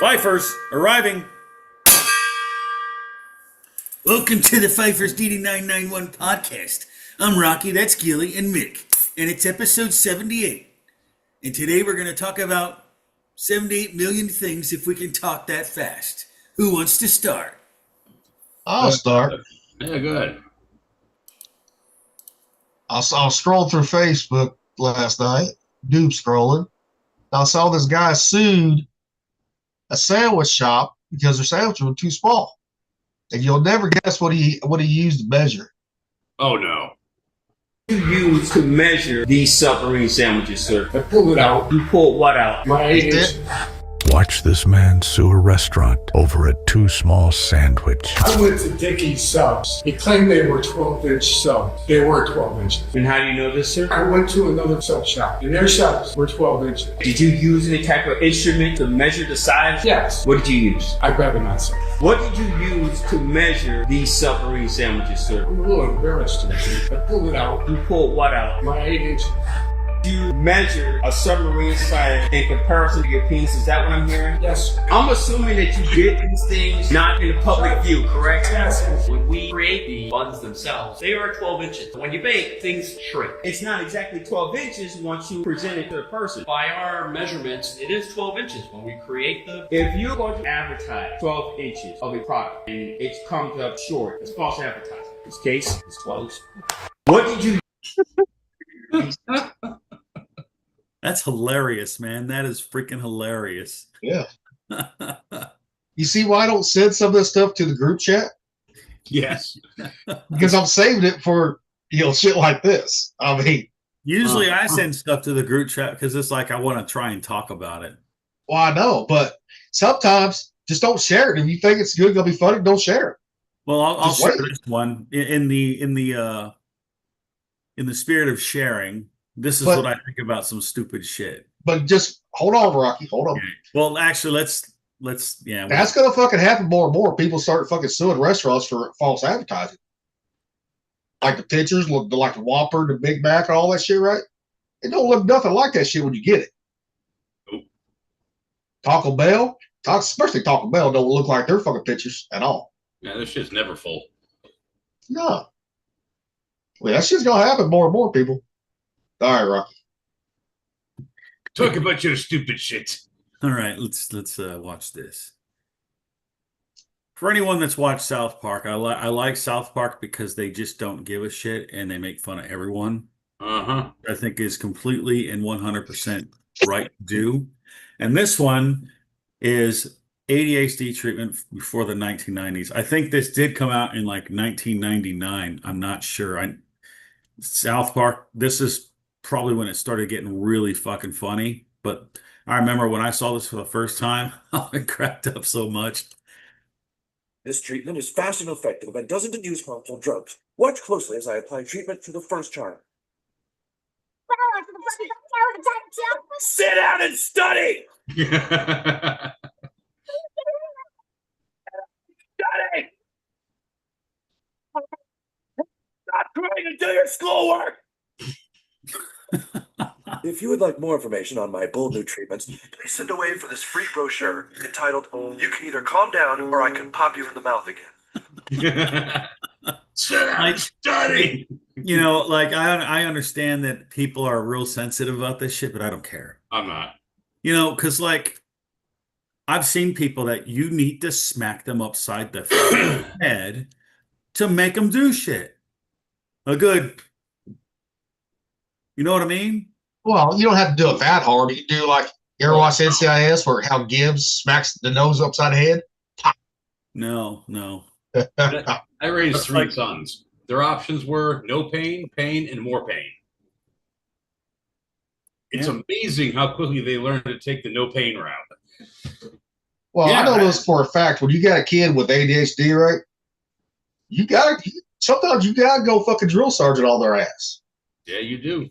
Fifers arriving. Welcome to the Fifers DD991 podcast. I'm Rocky, that's Gilly, and Mick, and it's episode 78. And today we're going to talk about 78 million things if we can talk that fast. Who wants to start? I'll start. Yeah, good. I scrolled through Facebook last night, doom scrolling. I saw this guy sued a sandwich shop because their sandwiches were too small. And you'll never guess what he used to measure. Oh, no. You use to measure these submarine sandwiches, sir? I pulled it out. You pulled what out? My He 8 inch. did. Watch this man sue a restaurant over a too small sandwich. I went to Dickie's Subs. He claimed they were 12-inch subs. They were 12 inches. And how do you know this, sir? I went to another sub shop, and their subs were 12 inches. Did you use any type of instrument to measure the size? Yes. What did you use? I'd rather not say. What did you use to measure these submarine sandwiches, sir? I'm a little embarrassed to admit. I pulled it out. You pulled what out? My 8 inch. You measure a submarine size in comparison to your penis. Is that what I'm hearing? Yes. I'm assuming that you did these things not in the public view, correct? Yes. When we create the buns themselves, they are 12 inches. When you bake, things shrink. It's not exactly 12 inches once you present it to the person. By our measurements, it is 12 inches when we create the... If you're going to advertise 12 inches of a product and it comes up short, it's false advertising. This case is closed. What did you That's hilarious, man. That is freaking hilarious. Yeah. You see why I don't send some of this stuff to the group chat? Yes. Because I'm saving it for, shit like this. I mean, Usually I send stuff to the group chat because it's like I want to try and talk about it. well, I know, but sometimes just don't share it. If you think it's good, gonna be funny, don't share it. Well, I'll Just share wait. this one in the spirit of sharing. This is But- what I think about some stupid shit. But just hold on, Rocky. Hold on. Well, actually, let's That's gonna fucking happen more and more. People start fucking suing restaurants for false advertising. Like the pictures, like the Whopper, the Big Mac, and all that shit, right? It don't look nothing like that shit when you get it. Nope. Taco Bell, especially Taco Bell, don't look like their fucking pictures at all. Yeah, this shit's never full. No. Well, that shit's gonna happen more and more, people. All right, Rocky. Talk about your stupid shit. All right, let's watch this. For anyone that's watched South Park, I like South Park because they just don't give a shit and they make fun of everyone. Uh-huh. I think is completely and 100% right to do. And this one is ADHD treatment before the 1990s. I think this did come out in like 1999. I'm not sure. South Park, this is probably when it started getting really fucking funny. But I remember when I saw this for the first time, I cracked up so much. This treatment is fast and effective and doesn't induce harmful drugs. Watch closely as I apply treatment to the first child. Sit down and study! Study! Stop trying to do your schoolwork! If you would like more information on my bold new treatments, please send away for this free brochure entitled, "You can either calm down or I can pop you in the mouth again." Sit down and study. You know, like I understand that people are real sensitive about this shit, but I don't care. I'm not. You know, because like I've seen people that you need to smack them upside the fucking head to make them do shit. A good, you know what I mean? Well, you don't have to do it that hard. You can do like, you ever watch NCIS where how Gibbs smacks the nose upside the head? No. I raised That's 3 like- sons. Their options were no pain, pain, and more pain. It's Yeah. amazing how quickly they learn to take the no pain route. Well, Yeah, I know right. this for a fact. When you got a kid with ADHD, right? Sometimes you gotta go fucking drill sergeant all their ass. Yeah, you do.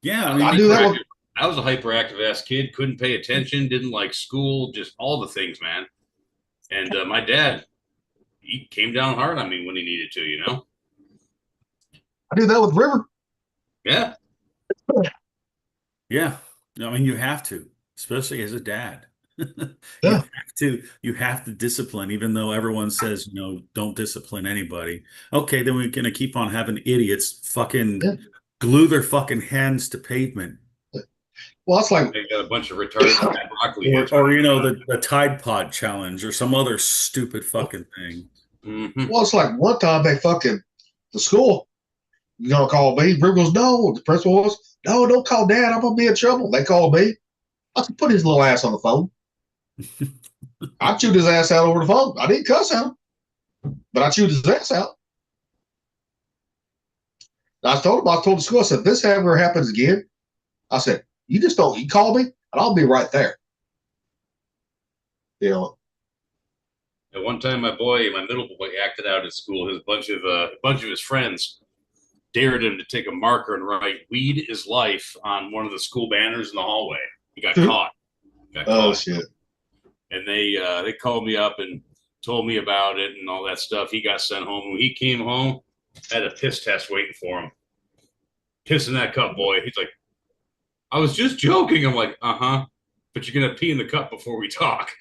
Yeah, I mean, I do that. I was a hyperactive ass kid, couldn't pay attention, didn't like school, just all the things, man. And my dad, he came down hard on me when he needed to, you know? I do that with River. Yeah. yeah. I mean, you have to, especially as a dad. Yeah. You have to discipline, even though everyone says, don't discipline anybody. Okay, then we're gonna keep on having idiots fucking Yeah. glue their fucking hands to pavement. Well, it's like, They got a bunch of retarded broccoli heads. Or the Tide Pod challenge or some other stupid fucking thing. Mhm. well, it's like one time the school, you gonna call me? Rick goes, no. The principal was, no, don't call Dad. I'm gonna be in trouble. They called me. I said, put his little ass on the phone. I chewed his ass out over the phone. I didn't cuss at him, but I chewed his ass out. I told the school, I said, if this ever happens again, I said, you call me and I'll be right there. You know, At one time, my middle boy, acted out at school. His bunch of his friends dared him to take a marker and write "Weed is life" on one of the school banners in the hallway. He got caught. oh shit. And they called me up and told me about it and all that stuff. He got sent home. When he came home, I had a piss test waiting for him. Piss in that cup, boy. He's like, I was just joking. I'm like, but you're gonna pee in the cup before we talk.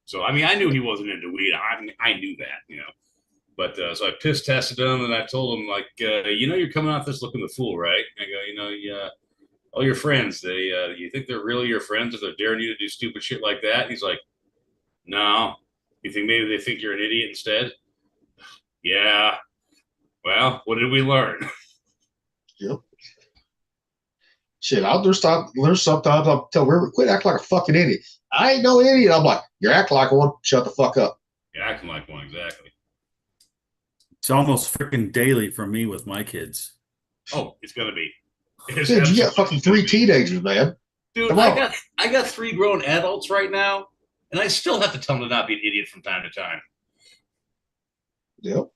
So I mean, I knew he wasn't into weed. I knew that, But so I piss tested him, and I told him like, you're coming out this looking the fool, right? I go, all your friends, you think they're really your friends if they're daring you to do stupid shit like that? And he's like, no. You think maybe they think you're an idiot instead? Yeah. Well, what did we learn? Yep. Shit, there's sometimes I'll tell River, quit acting like a fucking idiot. I ain't no idiot. I'm like, you're acting like one. Shut the fuck up. You're acting like one, exactly. It's almost freaking daily for me with my kids. Oh, it's gonna be. Dude, you got fucking 3 teenagers, man. Dude, Come on. I got 3 grown adults right now, and I still have to tell them to not be an idiot from time to time. Yep.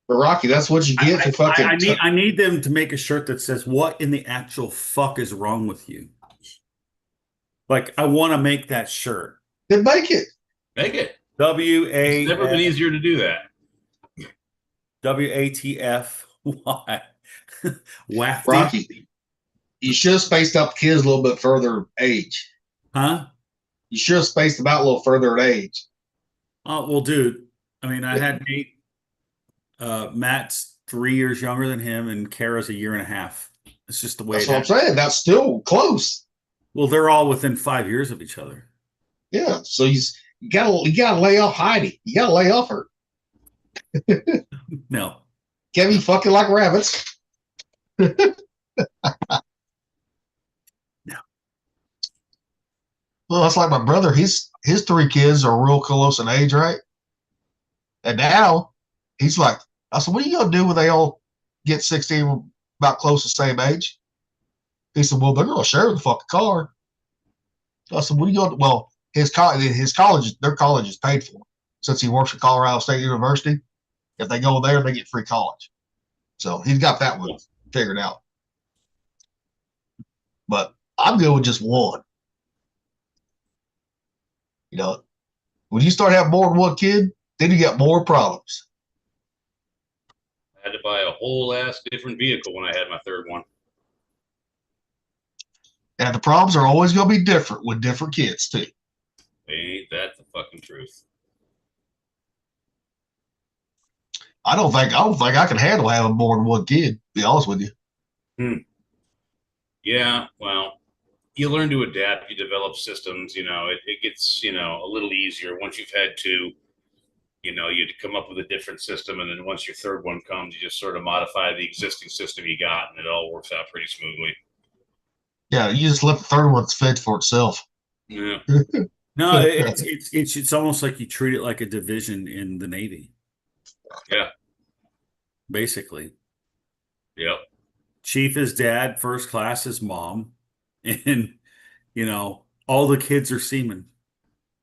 But Rocky, that's what you get for fucking. I need them to make a shirt that says, "What in the actual fuck is wrong with you?" Like, I want to make that shirt. Then make it. Make it. W-A. It's never been easier to do that. WATF. Wafty. Rocky, you should have spaced out the kids a little bit further age. Huh? You should have spaced them out a little further at age. Oh, well, dude. I mean, I had Nate. Matt's 3 years younger than him, and Kara's a year and a half. It's just the way. That's what I'm saying. That's still close. Well, they're all within 5 years of each other. Yeah. So you gotta lay off Heidi. You gotta lay off her. No. Can't be fucking like rabbits. No. Well, that's like my brother. His 3 kids are real close in age, right? And now he's like, I said, what are you gonna do when they all get 16, about close to the same age? He said, well, they're gonna share the fucking car. I said, what are you gonna do? Well, their college is paid for since he works at Colorado State University. If they go there, they get free college. So he's got that one figured out. But I'm good with just one. When you start having more than one kid, then you got more problems. I had to buy a whole ass different vehicle when I had my 3rd one. And the problems are always going to be different with different kids too. Ain't that the fucking truth? I don't think I can handle having more than one kid, to be honest with you. Yeah, well, you learn to adapt. You develop systems. It gets a little easier once you've had 2. You come up with a different system, and then once your 3rd one comes, you just sort of modify the existing system you got, and it all works out pretty smoothly. Yeah, you just let the 3rd one fend for itself. Yeah. No, it's almost like you treat it like a division in the Navy. Yeah. Basically. Yep. Chief is dad, first class is mom, and all the kids are seamen.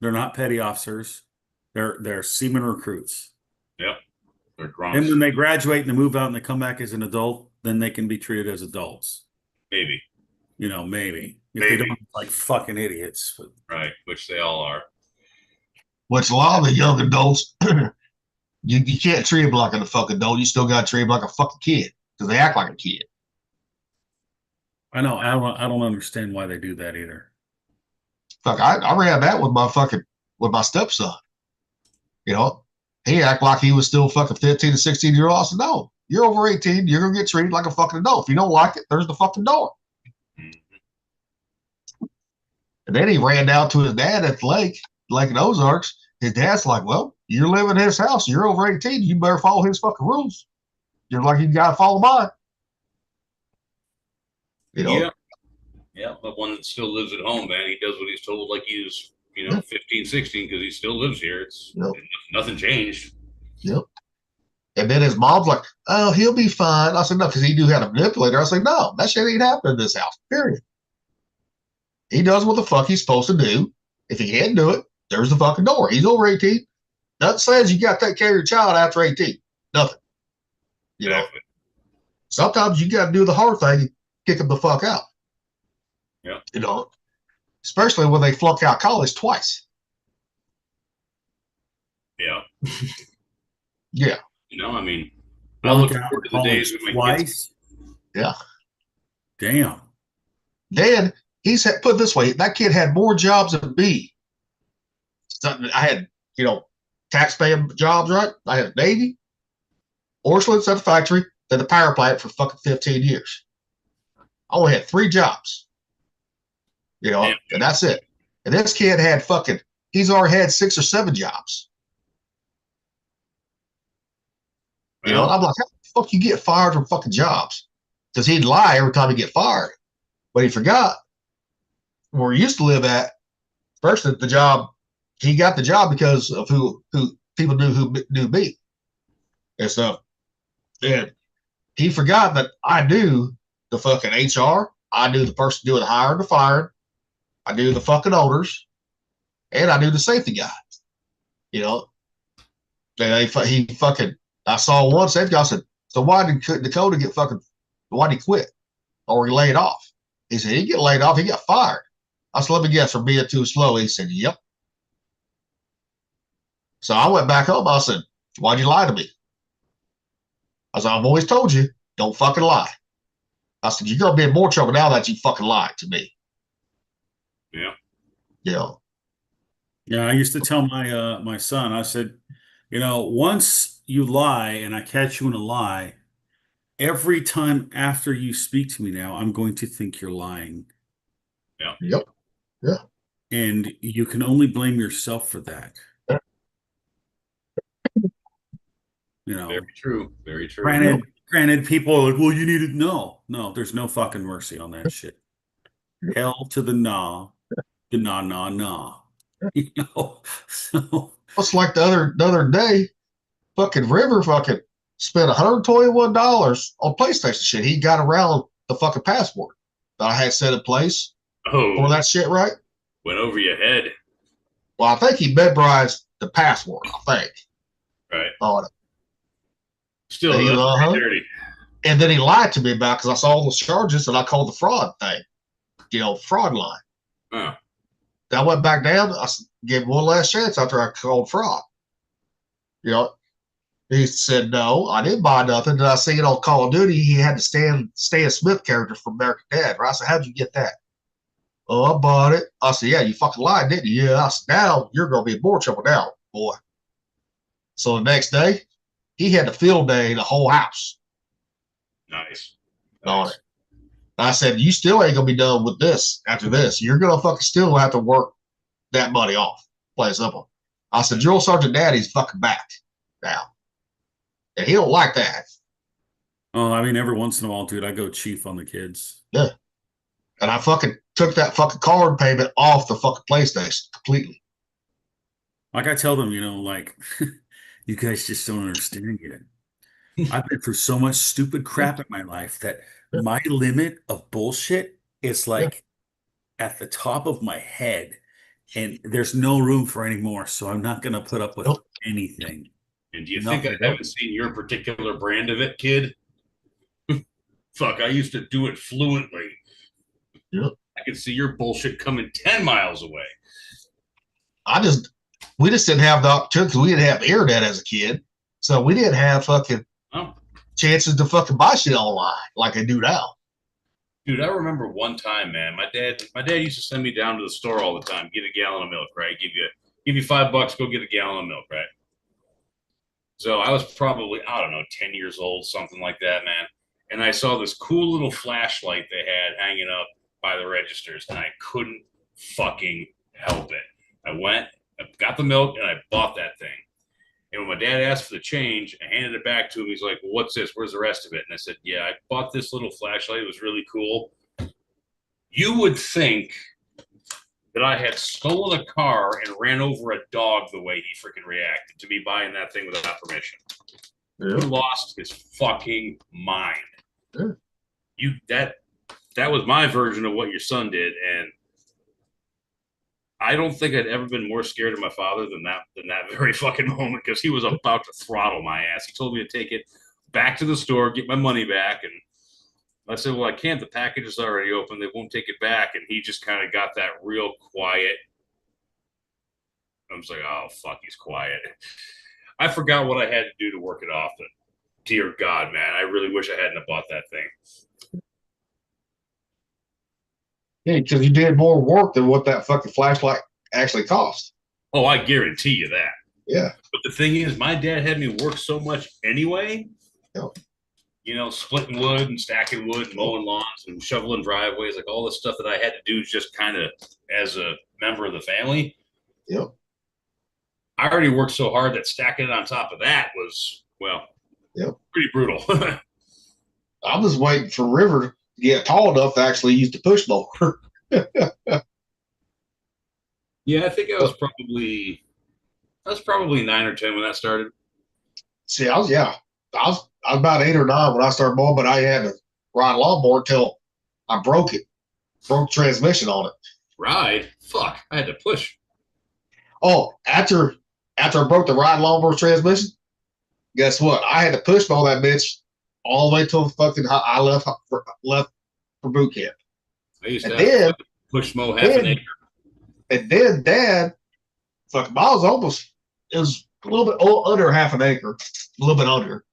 They're not petty officers. They're seamen recruits. Yep. They're drunks. And when they graduate and they move out and they come back as an adult, then they can be treated as adults. Maybe. Maybe. If they don't look like fucking idiots. But. Right, which they all are. Which a lot of the young adults, you can't treat them like a fucking adult. You still got to treat them like a fucking kid because they act like a kid. I know. I don't understand why they do that either. Fuck, I ran that with my stepson. You know, he act like he was still fucking 15 to 16 year old. I said, no, you're over 18. You're gonna get treated like a fucking adult. If you don't like it, there's the fucking door. And then he ran down to his dad at the lake in Ozarks. His dad's like, well, you're living in his house. You're over 18. You better follow his fucking rules. You're like, you got to follow mine. You know? Yeah. Yeah. The one that still lives at home, man, he does what he's told like he's, 15, 16, because he still lives here. It's nothing changed. Yep. And then his mom's like, oh, he'll be fine. I said, no, because he knew how to manipulate her. I said, no, that shit ain't happening in this house, period. He does what the fuck he's supposed to do. If he can't do it, there's the fucking door. He's over 18. Nothing says you got to take care of your child after 18. Nothing. You know, sometimes you got to do the hard thing and kick them the fuck out. Yeah. You know, especially when they flunk out college twice. Yeah. Yeah. I mean, I look forward to the days when my kids. Yeah. Damn. Then he's put it this way, that kid had more jobs than me. I had, tax-paying jobs, right? I had Navy, Orchlands at the factory, then the power plant for fucking 15 years. I only had 3 jobs. And that's it. And this kid had he's already had 6 or 7 jobs. I'm like, how the fuck you get fired from fucking jobs? Because he'd lie every time he get fired. But he forgot where he used to live at. First at the job, he got the job because of who people who knew me and stuff. And he forgot that I knew the fucking HR. I knew the person doing the hiring, the firing. I knew the fucking owners, and I knew the safety guy. And I saw one safety guy. I said, so why did Dakota why did he quit? Or he laid off? He said, he didn't get laid off, he got fired. I said, let me guess, for being too slow. He said, yep. So I went back home. I said, why'd you lie to me? I said, I've always told you, don't fucking lie. I said, you're going to be in more trouble now that you fucking lied to me. Yeah. Yeah, I used to tell my son, I said, once you lie and I catch you in a lie, every time after you speak to me now, I'm going to think you're lying. Yeah. Yep. Yeah. And you can only blame yourself for that. Very true. Very true. Granted, people are like, well, you needed no, there's no fucking mercy on that shit. Hell to the nah, the nah. So It's like the other day, fucking River spent $121 on PlayStation shit. He got around the fucking password that I had set in place for that shit, right? Went over your head. Well, I think he memorized the password, I think. Right. On it. Still dirty. And then he lied to me about because I saw all the charges and I called the fraud thing. Fraud line. Oh. I went back down. I gave him one last chance after I called fraud. He said, no, I didn't buy nothing. Did I see it on Call of Duty? He had the Stan Smith character from American Dad. I said, how'd you get that? Oh, I bought it. I said, yeah, you fucking lied, didn't you? Yeah. I said, now you're going to be in more trouble now, boy. So the next day, he had the field day, the whole house. Nice. On it. I said, you still ain't going to be done with this after this. You're going to fucking still have to work that money off. Play simple. I said, Drill Sergeant Daddy's fucking back now. And he don't like that. Oh, I mean, every once in a while, dude, I go chief on the kids. Yeah. And I fucking took that fucking card payment off the fucking PlayStation completely. Like I tell them, you guys just don't understand yet. I've been through so much stupid crap in my life that my limit of bullshit is at the top of my head, and there's no room for any more. So I'm not going to put up with anything. And do you think I haven't seen your particular brand of it, kid? Fuck, I used to do it fluently. Yep. I could see your bullshit coming 10 miles away. We just didn't have the opportunity because we didn't have internet as a kid. So we didn't have fucking chances to fucking buy shit online like I do now. Dude, I remember one time, man. My dad used to send me down to the store all the time, get a gallon of milk, right? Give you $5, go get a gallon of milk, right? So I was probably, I don't know, 10 years old, something like that, man. And I saw this cool little flashlight they had hanging up by the registers, and I couldn't fucking help it. I went, I got the milk, and I bought that thing. And when my dad asked for the change, I handed it back to him. He's like, well, what's this? Where's the rest of it? And I said, yeah, I bought this little flashlight. It was really cool. You would think that I had stolen a car and ran over a dog the way he freaking reacted to me buying that thing without permission. He lost his fucking mind. That was my version of what your son did, and I don't think I'd ever been more scared of my father than that very fucking moment, because he was about to throttle my ass. He told me to take it back to the store, get my money back, and I said, well, I can't. The package is already open. They won't take it back. And he just kind of got that real quiet. I was like, oh, fuck, he's quiet. I forgot what I had to do to work it off. But dear God, man, I really wish I hadn't have bought that thing. Yeah, because you did more work than what that fucking flashlight actually cost. Oh, I guarantee you that. Yeah. But the thing is, my dad had me work so much anyway. Yep. You know, splitting wood and stacking wood, and mowing lawns and shoveling driveways, like all the stuff that I had to do just kind of as a member of the family. Yep. I already worked so hard that stacking it on top of that was, well, pretty brutal. I'm just waiting for River to get tall enough to actually use the push mower. Yeah, I think I was probably 9 or 10 when that started. See, I was about 8 or 9 when I started mowing, but I had to ride a lawnmower until I broke transmission on it. Ride? Fuck, I had to push. Oh, after I broke the ride lawnmower transmission, guess what? I had to push mow that bitch all the way till fucking I left for boot camp. I used to And have then- to push mow half an acre. And then Dad, fucking, I was almost, it was a little bit under half an acre, a little bit under,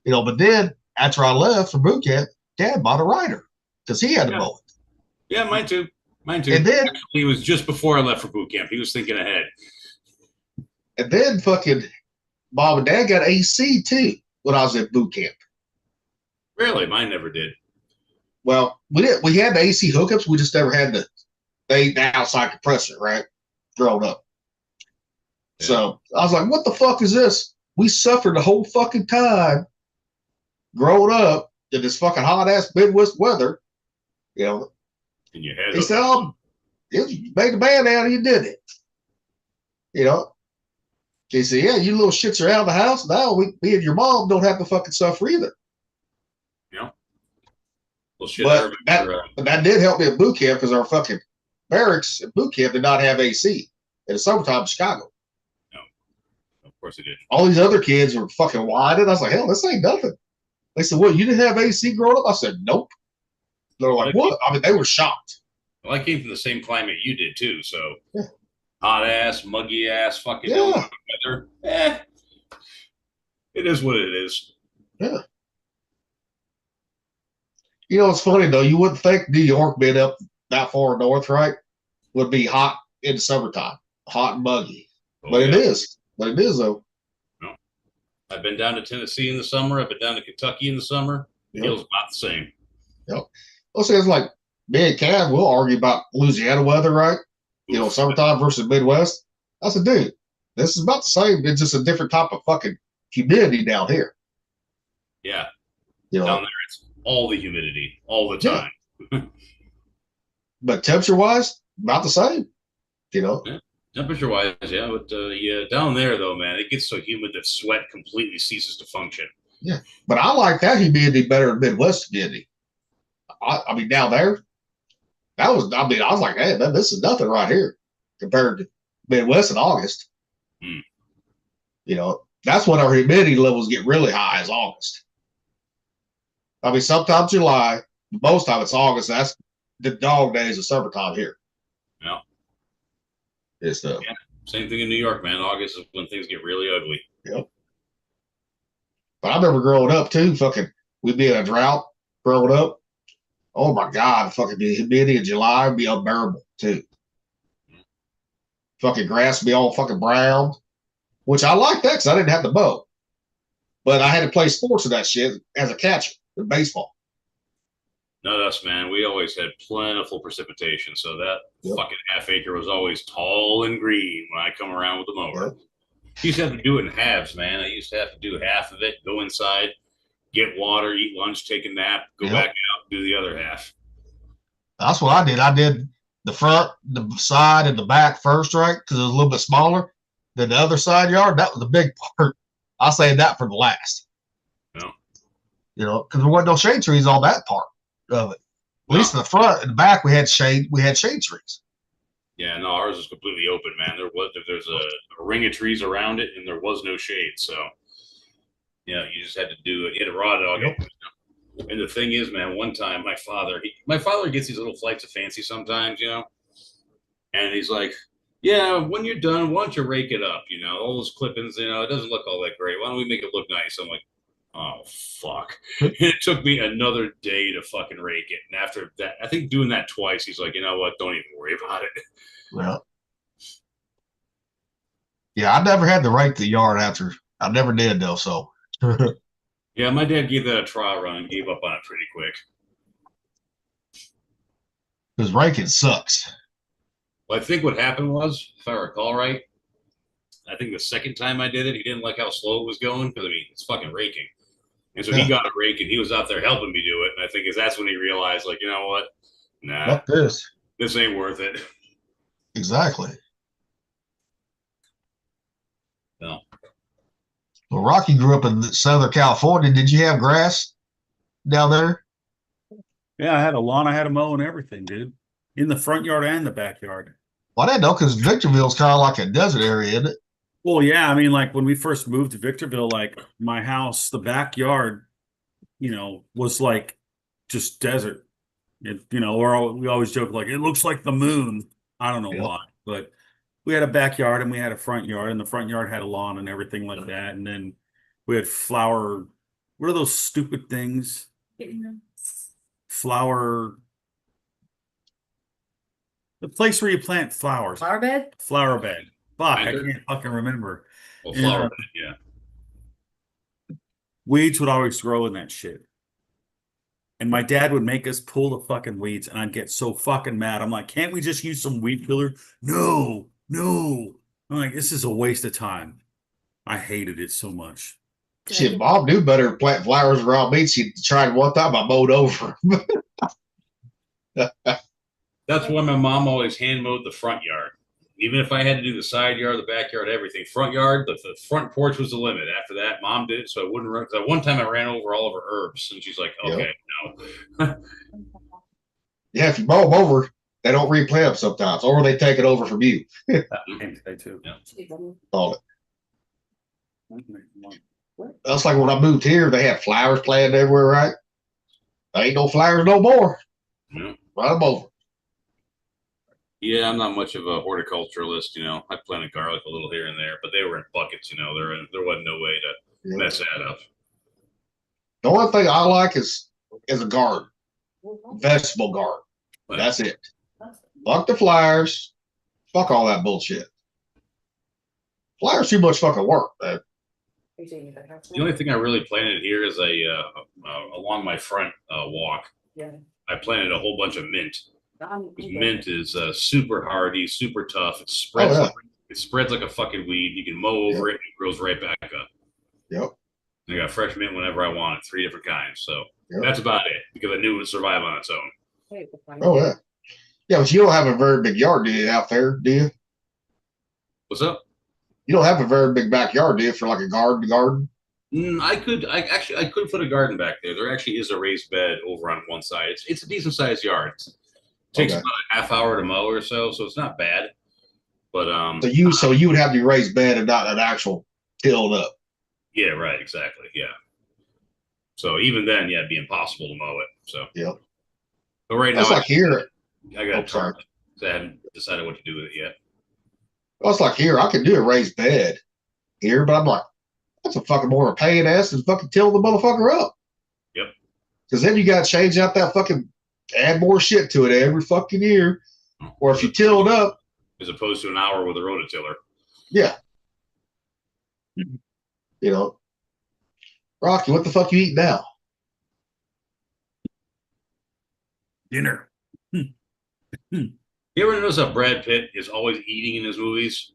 you know. But then after I left for boot camp, Dad bought a rider because he had to mow it. Yeah, mine too. Mine too. And then He was just before I left for boot camp. He was thinking ahead. fucking Mom and Dad got AC too when I was at boot camp. Really? Mine never did. Well, we had the AC hookups, we just never had the outside compressor, right? Growing up. Yeah. So I was like, what the fuck is this? We suffered the whole fucking time growing up in this fucking hot ass Midwest weather. You know, And your head he said, oh, you made the band out and you did it. You know, he said, yeah, you little shits are out of the house. Now me and your mom don't have to fucking suffer either. Well, shit, I But remember, but that did help me at boot camp because our fucking barracks at boot camp did not have AC in the summertime in Chicago. of course it did. All these other kids were fucking whining. I was like, hell, this ain't nothing. They said, what, you didn't have AC growing up? I said, nope. They're like, what? I mean, they were shocked. Well, I came from the same climate you did too, so Yeah. hot ass, muggy ass, fucking Yeah. weather. It is what it is. Yeah. You know, it's funny though. You wouldn't think New York being up that far north, right, would be hot in the summertime, hot and muggy. Oh, But yeah. it is. But it is though. I've been down to Tennessee in the summer. I've been down to Kentucky in the summer. It Yep. feels about the same. Let's say it's like me and Cav, we'll argue about Louisiana weather, right? You know, summertime versus Midwest. I said, dude, this is about the same. It's just a different type of fucking humidity down here. Yeah, You know, down there it's all the humidity all the Yeah. time. but temperature wise, about the same. You know, Temperature wise, yeah, but yeah, down there though, man, it gets so humid that sweat completely ceases to function. but I like that humidity better than Midwest humidity. I mean, down there, I was like, hey, man, this is nothing right here compared to Midwest in August. Hmm. You know, that's when our humidity levels get really high is August. I mean, sometimes July, most time it's August. That's the dog days of summertime here. Yeah. It's Same thing in New York, man. August is when things get really ugly. But I remember growing up too, fucking, we'd be in a drought growing up. Oh my God, fucking the humidity in July would be unbearable too. Fucking grass would be all fucking brown, which I like that because I didn't have to mow. But I had to play sports in that shit as a catcher in baseball. Not us, man. We always had plentiful precipitation, so that fucking half acre was always tall and green when I come around with the mower. Yep. You used to have to do it in halves, man. I used to have to do half of it, go inside, get water, eat lunch, take a nap, go back out, do the other half. That's what I did. I did the front, the side, and the back first, right? Because it was a little bit smaller than the other side yard. That was the big part. I saved that for the last. No. You know, because there wasn't no shade trees on that part of it. At least in the front and the back, we had shade. We had shade trees. Yeah, no, ours was completely open, man. There's a ring of trees around it, and there was no shade. So, yeah, you just had to do it. You had a raw dog. And the thing is, man, one time my father gets these little flights of fancy sometimes, you know, and he's like, yeah, when you're done, why don't you rake it up? You know, all those clippings, you know, it doesn't look all that great. Why don't we make it look nice? I'm like, oh, fuck. And it took me another day to fucking rake it. And after that, I think doing that twice, he's like, you know what? Don't even worry about it. Well, yeah, I never had to rake the yard after. I never did, though, so. Yeah, my dad gave that a trial run and gave up on it pretty quick. Because raking sucks. Well, I think what happened was, if I recall right, I think the second time I did it, he didn't like how slow it was going because, I mean, it's fucking raking. And so he got a rake and he was out there helping me do it. And I think that's when he realized, like, you know what? Nah, Fuck this. this ain't worth it. Exactly. No. Well, Rocky grew up in Southern California. Did you have grass down there? Yeah, I had a lawn. I had a mow and everything, dude. In the front yard and the backyard. Well, I didn't know because Victorville's kind of like a desert area, isn't it? Well, yeah, I mean, like when we first moved to Victorville, like my house, the backyard, you know, was like just desert. It, you know, or we always joke like it looks like the moon. I don't know why, but we had a backyard and we had a front yard, and the front yard had a lawn and everything like that. And then we had flower. What are those stupid things? Flower. The place where you plant flowers. Flower bed? Flower bed. Fuck, I Binder? can't fucking remember. Well, flower, yeah. Weeds would always grow in that shit. And my dad would make us pull the fucking weeds, and I'd get so fucking mad. I'm like, can't we just use some weed killer? No. I'm like, this is a waste of time. I hated it so much. Shit, Bob knew better than plant flowers around me. She tried one time, I mowed over. That's why my mom always hand mowed the front yard. Even if I had to do the side yard, the backyard, everything. Front yard, the front porch was the limit. After that, mom did it so I wouldn't run. Because one time I ran over all of her herbs, and she's like, okay, no. Yeah, if you mow them over, they don't replant them sometimes, or they take it over from you. They too. Call it. That's like when I moved here, they had flowers planted everywhere, right? There ain't no flowers no more. Yeah. Run them over. Yeah, I'm not much of a horticulturalist, you know. I planted garlic a little here and there, but they were in buckets, you know. There wasn't no way to mess that up. The only thing I like is a garden, vegetable garden. But That's it. Fuck the flowers. Fuck all that bullshit. Flowers too much fucking work, man. the only thing I really planted here is along my front walk. Yeah. I planted a whole bunch of mint. Mint is super hardy, super tough. It spreads. It spreads like a fucking weed. You can mow over it, and it grows right back up. Yep. I got fresh mint whenever I want it, 3 different kinds. So that's about it because I knew it would survive on its own. Oh yeah. Yeah, but you don't have a very big yard, do you, out there, do you? What's up? You don't have a very big backyard, do you, for like a garden? I could put a garden back there. There actually is a raised bed over on one side. It's a decent sized yard. It takes about a half hour to mow or so it's not bad. But so you would have the raised bed and not an actual tilled up. Yeah, right, exactly. Yeah. So even then, yeah, it'd be impossible to mow it. So But right now, that's like here. I got a target. I haven't decided what to do with it yet. Well, it's like here. I could do a raised bed here, but I'm like, that's a fucking more of a pain ass than fucking till the motherfucker up. Yep. Because then you got to change out that fucking Add more shit to it every fucking year. Or if you till it up, As opposed to an hour with a rototiller. yeah. You know, Rocky, what the fuck you eat now? Dinner. You ever notice how Brad Pitt is always eating in his movies?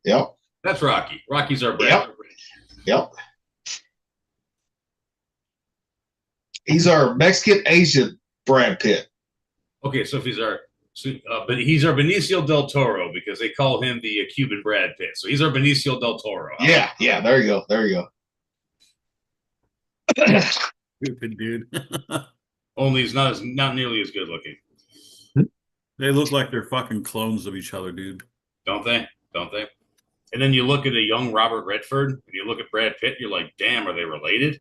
Yep. That's Rocky. Rocky's our Brad Yep. Pitt. Yep. He's our Mexican Asian Brad Pitt. Okay, so if he's our, but he's our Benicio del Toro because they call him the Cuban Brad Pitt. So he's our Benicio del Toro. Yeah, yeah. There you go. There you go. Stupid dude. Only he's not nearly as good looking, They look like they're fucking clones of each other, dude. don't they? Don't they? And then you look at a young Robert Redford, and you look at Brad Pitt, you're like, damn, are they related?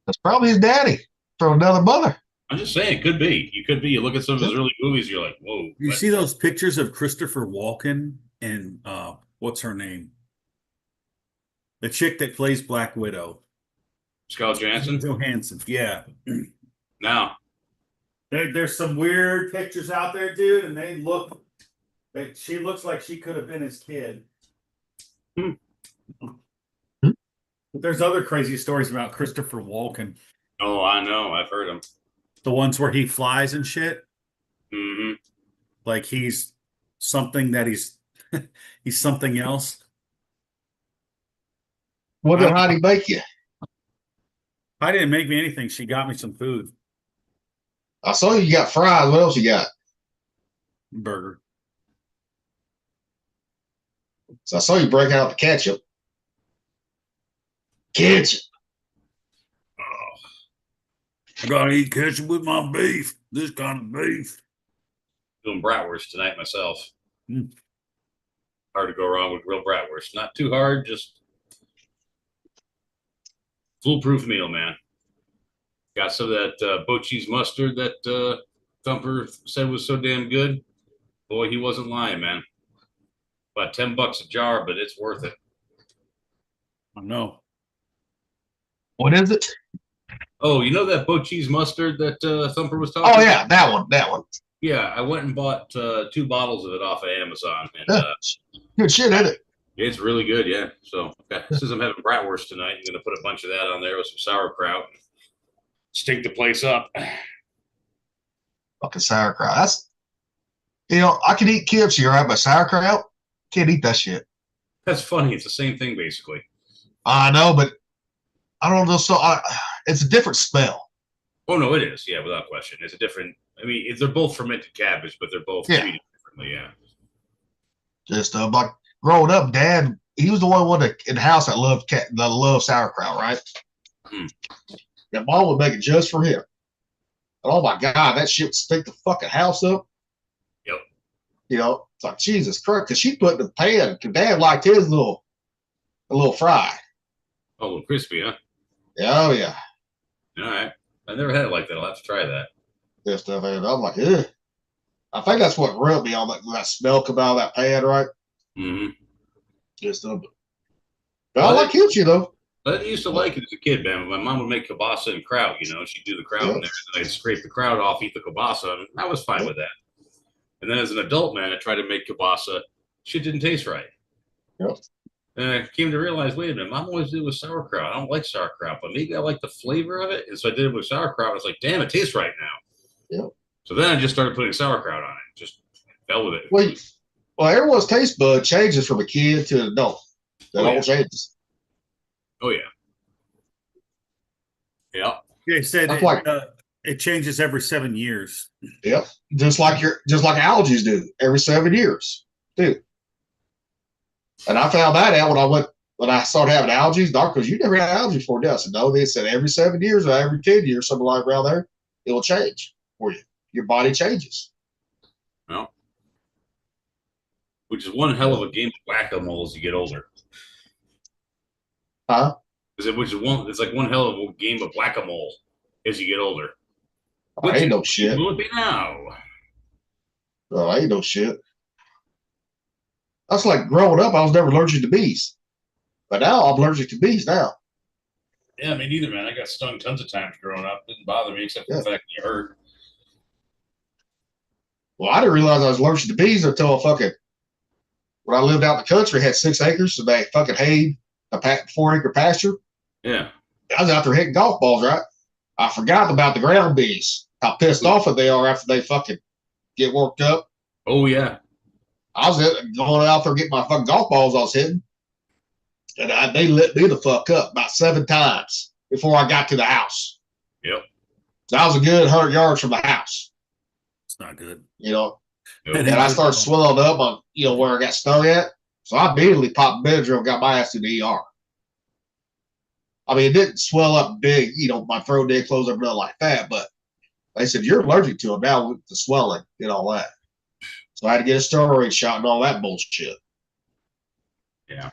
That's probably his daddy from another mother. I'm just saying, it could be. You could be. You look at some of his early movies, you're like, whoa. You but- see those pictures of Christopher Walken and what's her name? The chick that plays Black Widow. Scarlett Johansson? Johansson. Yeah. Now, There's some weird pictures out there, dude, and she looks like she could have been his kid. Hmm. But there's other crazy stories about Christopher Walken. oh, I know. I've heard him. The ones where he flies and shit. Hmm. Like he's something that he's he's something else. What did Heidi make you? I didn't make me anything. She got me some food. I saw you got fries. What else you got? Burger. So I saw you break out the ketchup. Ketchup. I gotta eat ketchup with my beef. This kind of beef. Doing bratwurst tonight myself. Hmm. Hard to go wrong with grilled bratwurst. Not too hard, just foolproof meal, man. Got some of that boat cheese mustard that Thumper said was so damn good. Boy, he wasn't lying, man. About $10 a jar, but it's worth it. I know. What is it? Oh, you know that boat cheese mustard that Thumper was talking Oh about? yeah, that one. That one. Yeah, I went and bought 2 bottles of it off of Amazon. And Yeah. Good shit, isn't it? it's really good, yeah. So, okay, since I'm having bratwurst tonight, I'm going to put a bunch of that on there with some sauerkraut. Stink the place up. Fucking sauerkraut. That's, I can eat kimchi, right? But sauerkraut, can't eat that shit. That's funny. It's the same thing, basically. I know, but I don't know. So it's a different smell. Oh, no, it is. Yeah, without question. It's a different, I mean, they're both fermented cabbage, but they're both Yeah. treated differently, yeah. Just like growing up, Dad, he was the one in the house that loved sauerkraut, right? Hmm. And Mom would make it just for him. And oh my God, that shit would stink the fucking house up. Yep. It's like Jesus Christ, because she put in the pan. Cause Dad liked his a little fry. Oh, a little crispy, huh? Yeah, oh yeah. All right. I never had it like that. I'll have to try that. This stuff, and I'm like, ugh. I think that's what rubbed me on that smell come out of that pan, right? Mm-hmm. Just but I like kimchi though. I didn't used to like it as a kid, man. My mom would make kielbasa and kraut, she'd do the kraut in there, and I'd scrape the kraut off, eat the kielbasa, and I was fine with that. And then as an adult, man, I tried to make kielbasa. Shit didn't taste right. Yep. And I came to realize, wait a minute, Mom always did it with sauerkraut. I don't like sauerkraut, but maybe I like the flavor of it. And so I did it with sauerkraut. I was like, damn, it tastes right now. Yep. So then I just started putting sauerkraut on it. Just fell with it. Well, everyone's taste bud changes from a kid to an adult. That all changes. Oh, yeah. Yeah. They said That's like- it changes every 7 years. Yep. Just like allergies do every 7 years, too. And I found that out when I started having allergies. Doctor goes, you never had allergies before, did I? I said, no. They said every 7 years or every 10 years, something like around there, it will change for you. Your body changes. Well, which is one hell of a game of whack-a-mole as you get older. Huh? It's like one hell of a game of whack-a-mole as you get older. I ain't no shit. Will it be now? No, I ain't no shit. That's like growing up, I was never allergic to bees. But now I'm allergic to bees now. Yeah, me neither, man. I got stung tons of times growing up. Didn't bother me except for the fact that you hurt. Well, I didn't realize I was allergic to bees until when I lived out in the country, I had 6 acres, and they fucking hayed a 4-acre pasture. Yeah. I was out there hitting golf balls, right? I forgot about the ground bees. How pissed off they are after they fucking get worked up. Oh yeah. I was going out there getting my fucking golf balls I was hitting, and they lit me the fuck up about 7 times before I got to the house. Yep. So I was a good 100 yards from the house. It's not good. Nope. And I started swelling up on, where I got stung at. So I immediately popped Benadryl and got my ass to the ER. I mean, it didn't swell up big, my throat didn't close up nothing like that, but they said, you're allergic to them now with the swelling and all that. So I had to get a steroid shot and all that bullshit. Yeah.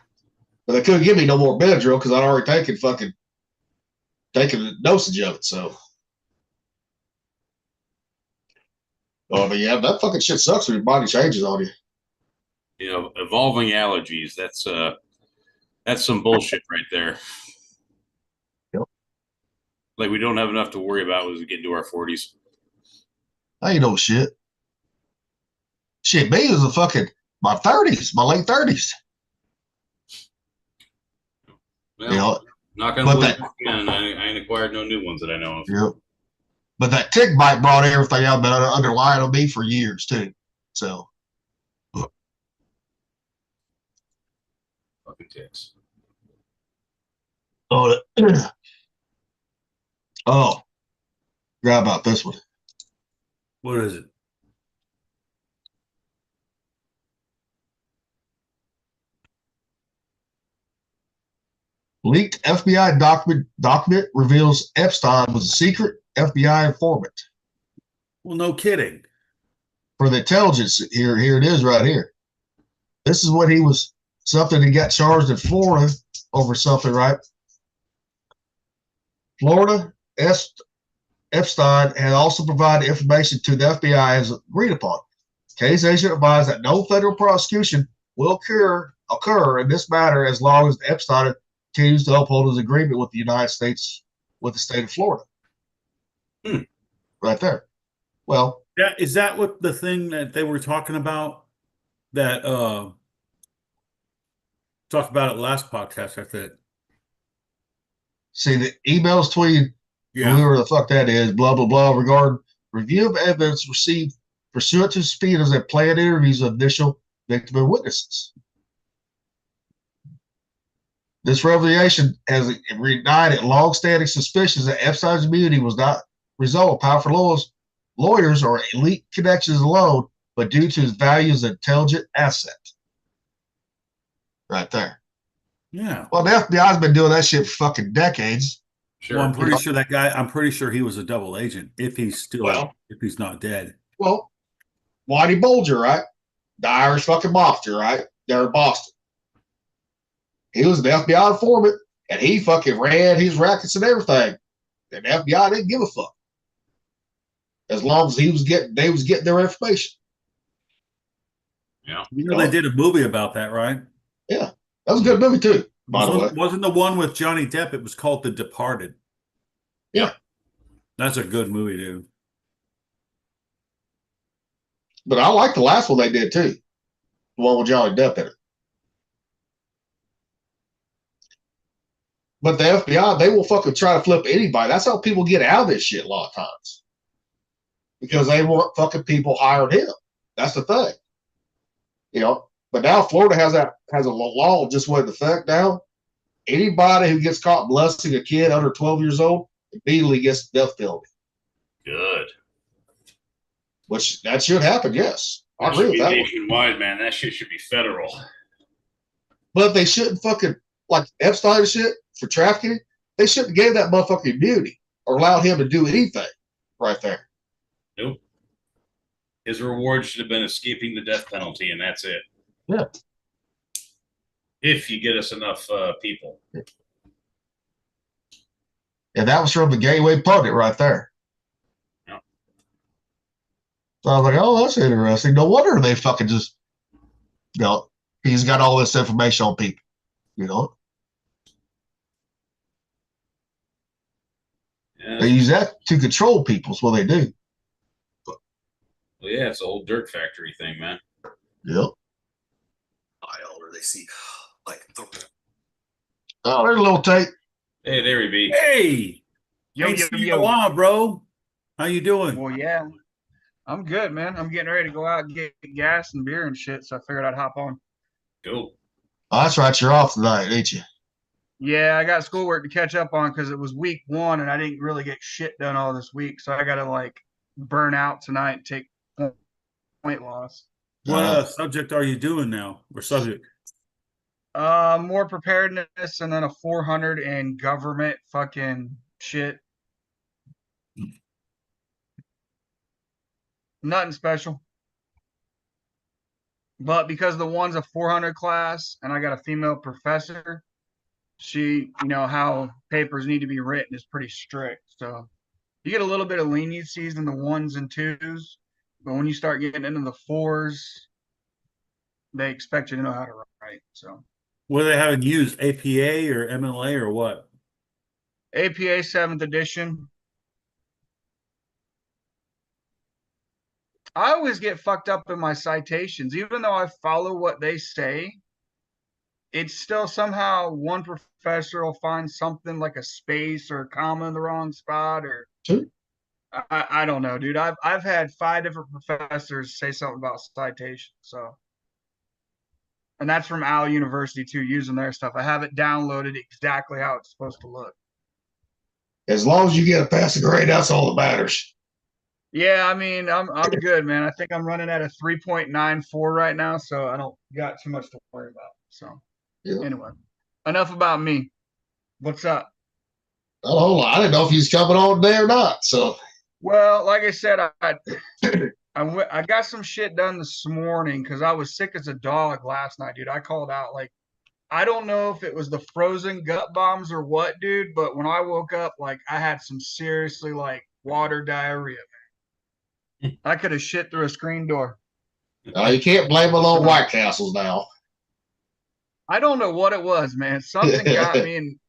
But they couldn't give me no more Benadryl because I'd already taken the dosage of it, so. Oh, but yeah, that fucking shit sucks when your body changes on you. Evolving allergies. That's some bullshit right there. Yep. Like we don't have enough to worry about as we get into our 40s. I ain't no shit. Shit, me was my 30s, my late 30s. Well, not gonna believe again. I ain't acquired no new ones that I know of. Yep. But that tick bite brought everything out that underlying on me for years too. So. Fucking ticks. Oh, forgot about this one. What is it? Leaked FBI document reveals Epstein was a secret FBI informant. Well, no kidding. For the intelligence, here it is right here. This is what he was, something he got charged in Florida over something, right? Florida, Epstein had also provided information to the FBI as agreed upon. Case agent advised that no federal prosecution will occur in this matter as long as Epstein continues to uphold his agreement with the United States, with the state of Florida. Right there. Well, Yeah, is that what the thing that they were talking about? That talked about it last podcast, I think. see the emails tweeted, Yeah. whoever the fuck that is, blah blah blah, regarding review of evidence received pursuant to subpoenas and planned interviews of initial victim and witnesses. This revelation has reignited long-standing suspicions that Epstein's immunity was not a result of powerful lawyers or elite connections alone, but due to his value as an intelligent asset. Right there. Yeah. Well, the FBI's been doing that shit for fucking decades. Sure. Well, I'm pretty sure he was a double agent if he's if he's not dead. Well, Whitey Bulger, right? The Irish fucking mobster, right? There in Boston. He was an FBI informant, and he fucking ran his rackets and everything. And the FBI didn't give a fuck. As long as they was getting their information. Yeah. They did a movie about that, right? Yeah. That was a good movie too, by the way. Wasn't the one with Johnny Depp? It was called The Departed. Yeah. That's a good movie, dude. But I like the last one they did too. The one with Johnny Depp in it. But the FBI, they will fucking try to flip anybody. That's how people get out of this shit a lot of times. Because they want fucking people hiring him. That's the thing. But now Florida has a law just went into effect now. Anybody who gets caught molesting a kid under 12 years old immediately gets the death penalty. Good. Which that should happen, yes. I That agree should with be that one. nationwide, man. That shit should be federal. But they shouldn't fucking, like Epstein and shit for trafficking, they shouldn't have gave that motherfucker immunity or allowed him to do anything right there. Nope. His reward should have been escaping the death penalty, and that's it. Yeah. If you get us enough people. And that was from the Gateway Pundit right there. Yeah. So I was like, oh, that's interesting. No wonder they fucking just, he's got all this information on people, Yeah. They use that to control people is what they do. Well, yeah, it's the old dirt factory thing, man. Yep. Or they see like the Oh, there's a little tape. Hey, there he be. Hey, Yo, ain't yo, seen you in a yo. while, bro. How you doing? Well, yeah. I'm good, man. I'm getting ready to go out and get gas and beer and shit, so I figured I'd hop on. Go. Oh, that's right. You're off tonight, ain't you? Yeah, I got schoolwork to catch up on because it was week 1 and I didn't really get shit done all this week. So I got to like burn out tonight and take point loss. What subject are you doing now? Or subject? More preparedness and then a 400 in government fucking shit. Nothing special. But because the one's a 400 class and I got a female professor, she, how papers need to be written is pretty strict. So you get a little bit of leniencies in the 1s and 2s, but when you start getting into the 4s, they expect you to know how to write. So What are they having used? APA or MLA or what? APA 7th edition. I always get fucked up in my citations, even though I follow what they say. It's still somehow one professor will find something like a space or a comma in the wrong spot, or Sure. I don't know, dude. I've had 5 different professors say something about citation. So, and that's from Al University too, using their stuff. I have it downloaded exactly how it's supposed to look. As long as you get a passing grade, that's all that matters. Yeah, I mean, I'm good, man. I think I'm running at a 3.94 right now, so I don't got too much to worry about. So, Yeah. anyway, enough about me. What's up? Oh, I didn't know if he's coming on today or not. So, Well, like I said, I got some shit done this morning because I was sick as a dog last night, dude. I called out like I don't know if it was the frozen gut bombs or what, dude, but when I woke up, like I had some seriously like water diarrhea, man. I could have shit through a screen door. you can't blame it on White Castles now. I don't know what it was, man. Something got me, and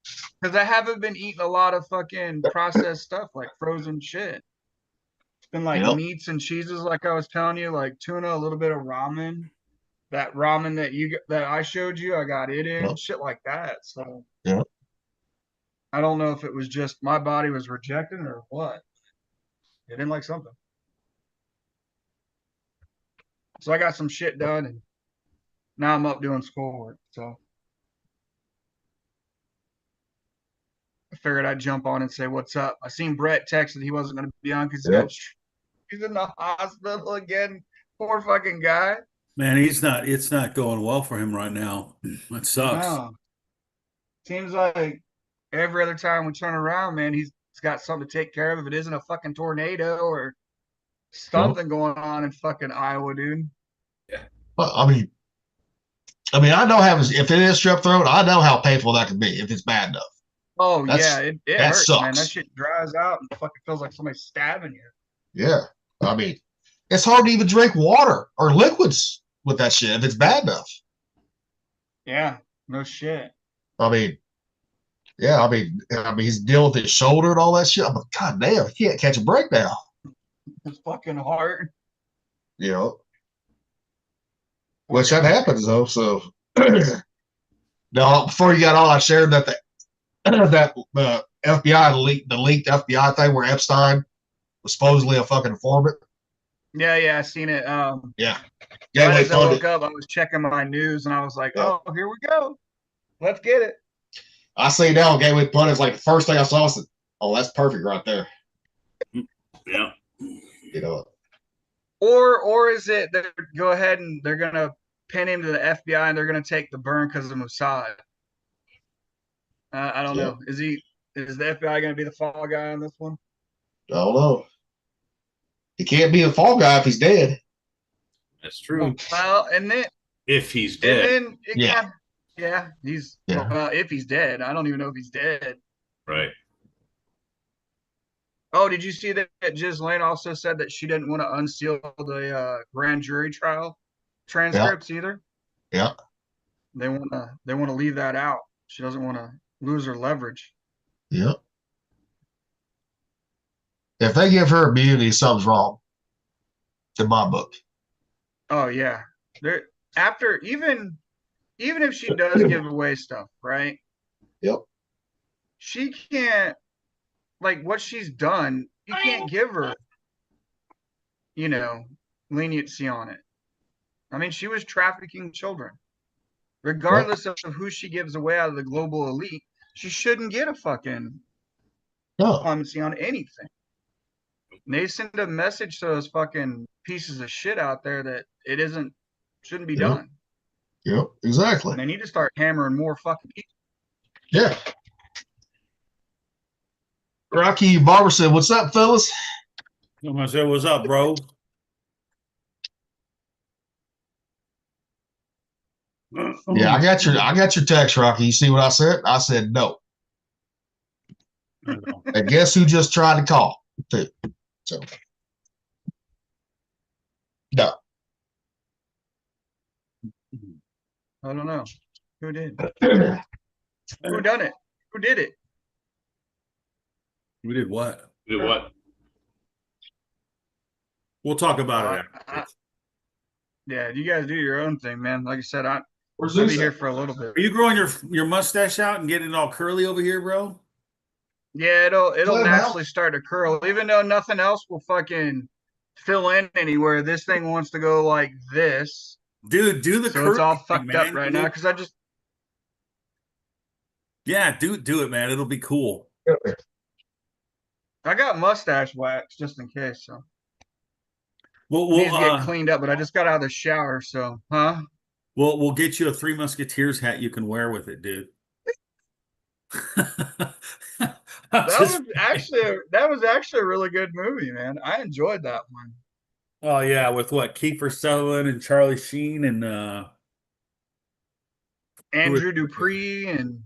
because I haven't been eating a lot of fucking processed stuff like frozen shit. It's been like Yep. meats and cheeses, like I was telling you, like tuna, a little bit of ramen. That ramen that I showed you, I got it in, Yep. shit like that. So Yep. I don't know if it was just my body was rejecting or what. It didn't like something. So I got some shit done, and now I'm up doing schoolwork. So I figured I'd jump on and say, what's up? I seen Brett text that he wasn't going to be on because Yep. he's in the hospital again. Poor fucking guy. Man, it's not going well for him right now. That sucks. No. Seems like every other time we turn around, man, he's got something to take care of. If it isn't a fucking tornado or something going on in fucking Iowa, dude. Well, I mean, I know if it is strep throat, I know how painful that can be if it's bad enough. Oh, That's- yeah, it that hurts, man. That sucks. shit dries out and fucking feels like somebody's stabbing you. Yeah. I mean, it's hard to even drink water or liquids with that shit if it's bad enough. Yeah, no shit. I mean, yeah, he's dealing with his shoulder and all that shit. I'm like, God damn, he can't catch a break now. It's fucking hard. You know, which that happens though. So now, before you got on, I shared that the FBI the leaked FBI thing where Epstein was supposedly a fucking informant. Yeah, I seen it. Yeah. Right Gateway as I woke funded. up, I was checking my news and I was like, Yeah. oh, here we go. Let's get it. I see now Gateway Pundit is like the first thing I saw. I said, oh, that's perfect right there. Yeah. You know, Or is it that go ahead and they're gonna pin him to the FBI and they're gonna take the burn because of Mossad? I don't know. Is the FBI gonna be the fall guy on this one? I don't know. He can't be the fall guy if he's dead. That's true. Well, and then If he's dead. he's Yeah. Well, if he's dead, I don't even know if he's dead. Right. Oh, did you see that Ghislaine also said that she didn't want to unseal the grand jury trial transcripts either? Yeah. They want to leave that out. She doesn't want to lose her leverage. Yeah. If they give her immunity, something's wrong. in my book. Oh yeah. There after even if she does give away stuff, right? Yep. She can't like what she's done, you can't give her, you know, leniency on it. I mean, she was trafficking children. Regardless of who she gives away out of the global elite, she shouldn't get a fucking No. clemency on anything. And they send a message to those fucking pieces of shit out there that it shouldn't be Yep. done. Yep. Exactly. And they need to start hammering more fucking people. Yeah. Rocky Barber said, "What's up, fellas?" I'm gonna say, "What's up, bro?" Yeah, I got your text, Rocky. You see what I said? I said no. And guess who just tried to call? Too. So no. I don't know. Who did? Who done it? Who did it? We did what? Do what? We'll talk about it I- after. Yeah, you guys do your own thing, man. Like I said, I'll Where's be Zeus here at? for a little bit. Are you growing your mustache out and getting it all curly over here, bro? Yeah, it'll Clubhouse? naturally start to curl, even though nothing else will fucking fill in anywhere. This thing wants to go like this, Dude, do the so it's all curly fucked thing, up man. right now. Because Yeah, do it, man. It'll be cool. I got mustache wax just in case. So We'll it needs to we'll, get cleaned up, but I just got out of the shower. So, huh? we'll get you a Three Musketeers hat you can wear with it, dude. That was actually a really good movie, man. I enjoyed that one. Oh yeah, with what? Kiefer Sutherland and Charlie Sheen and Andrew Dupree, and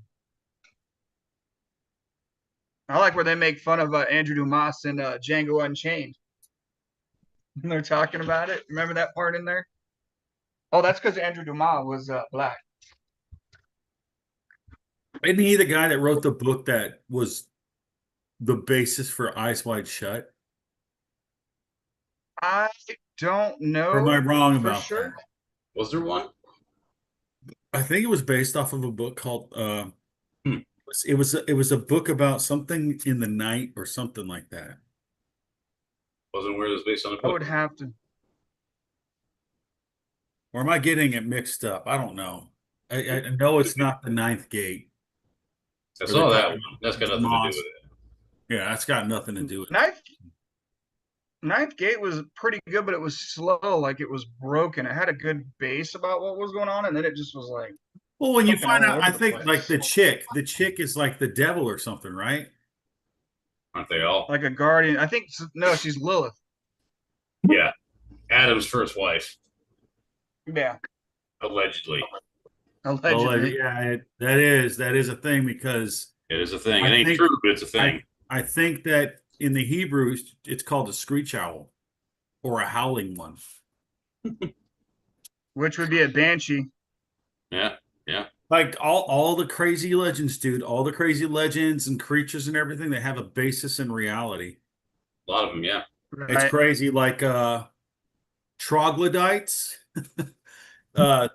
I like where they make fun of Andrew Dumas and Django Unchained. And they're talking about it. Remember that part in there? Oh, that's because Andrew Dumas was black. isn't he the guy that wrote the book that was the basis for Eyes Wide Shut? I don't know. Or am I wrong for about sure. that? Was there one? I think it was based off of a book called it was a book about something in the night or something like that. Wasn't where it was based on a I would book. have to. Or am I getting it mixed up? I don't know. I know it's not the Ninth Gate. I saw that one. That's got nothing to do with it. Yeah, that's got nothing to do with it. Ninth Gate was pretty good, but it was slow. Like it was broken. It had a good base about what was going on, and then it just was like. Well, when you fucking find all out, over I the think place. like the chick is like the devil or something, right? Aren't they all? Like a guardian. I think no, she's Lilith. Yeah. Adam's first wife, Yeah, allegedly. allegedly. Yeah, that is a thing because It is a thing. I It ain't think- true, but it's a thing. I think that in the Hebrew it's called a screech owl or a howling one. Which would be a banshee. Yeah. Like all the crazy legends, dude, all the crazy legends and creatures and everything, they have a basis in reality. A lot of them, yeah. It's Right? crazy, like troglodytes.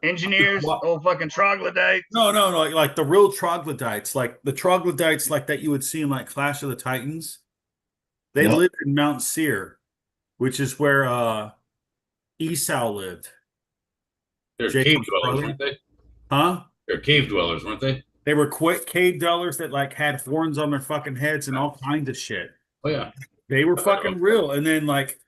Engineers, old fucking troglodyte. No, like the real troglodytes, like the troglodytes like that you would see in like Clash of the Titans. They Yep. lived in Mount Seir, which is where Esau lived. They're Jacob's cave dwellers, brother. weren't they? Huh? They're cave dwellers, weren't they? They were cave dwellers that like had horns on their fucking heads and all kinds of shit. Oh yeah. They were fucking real. And then like,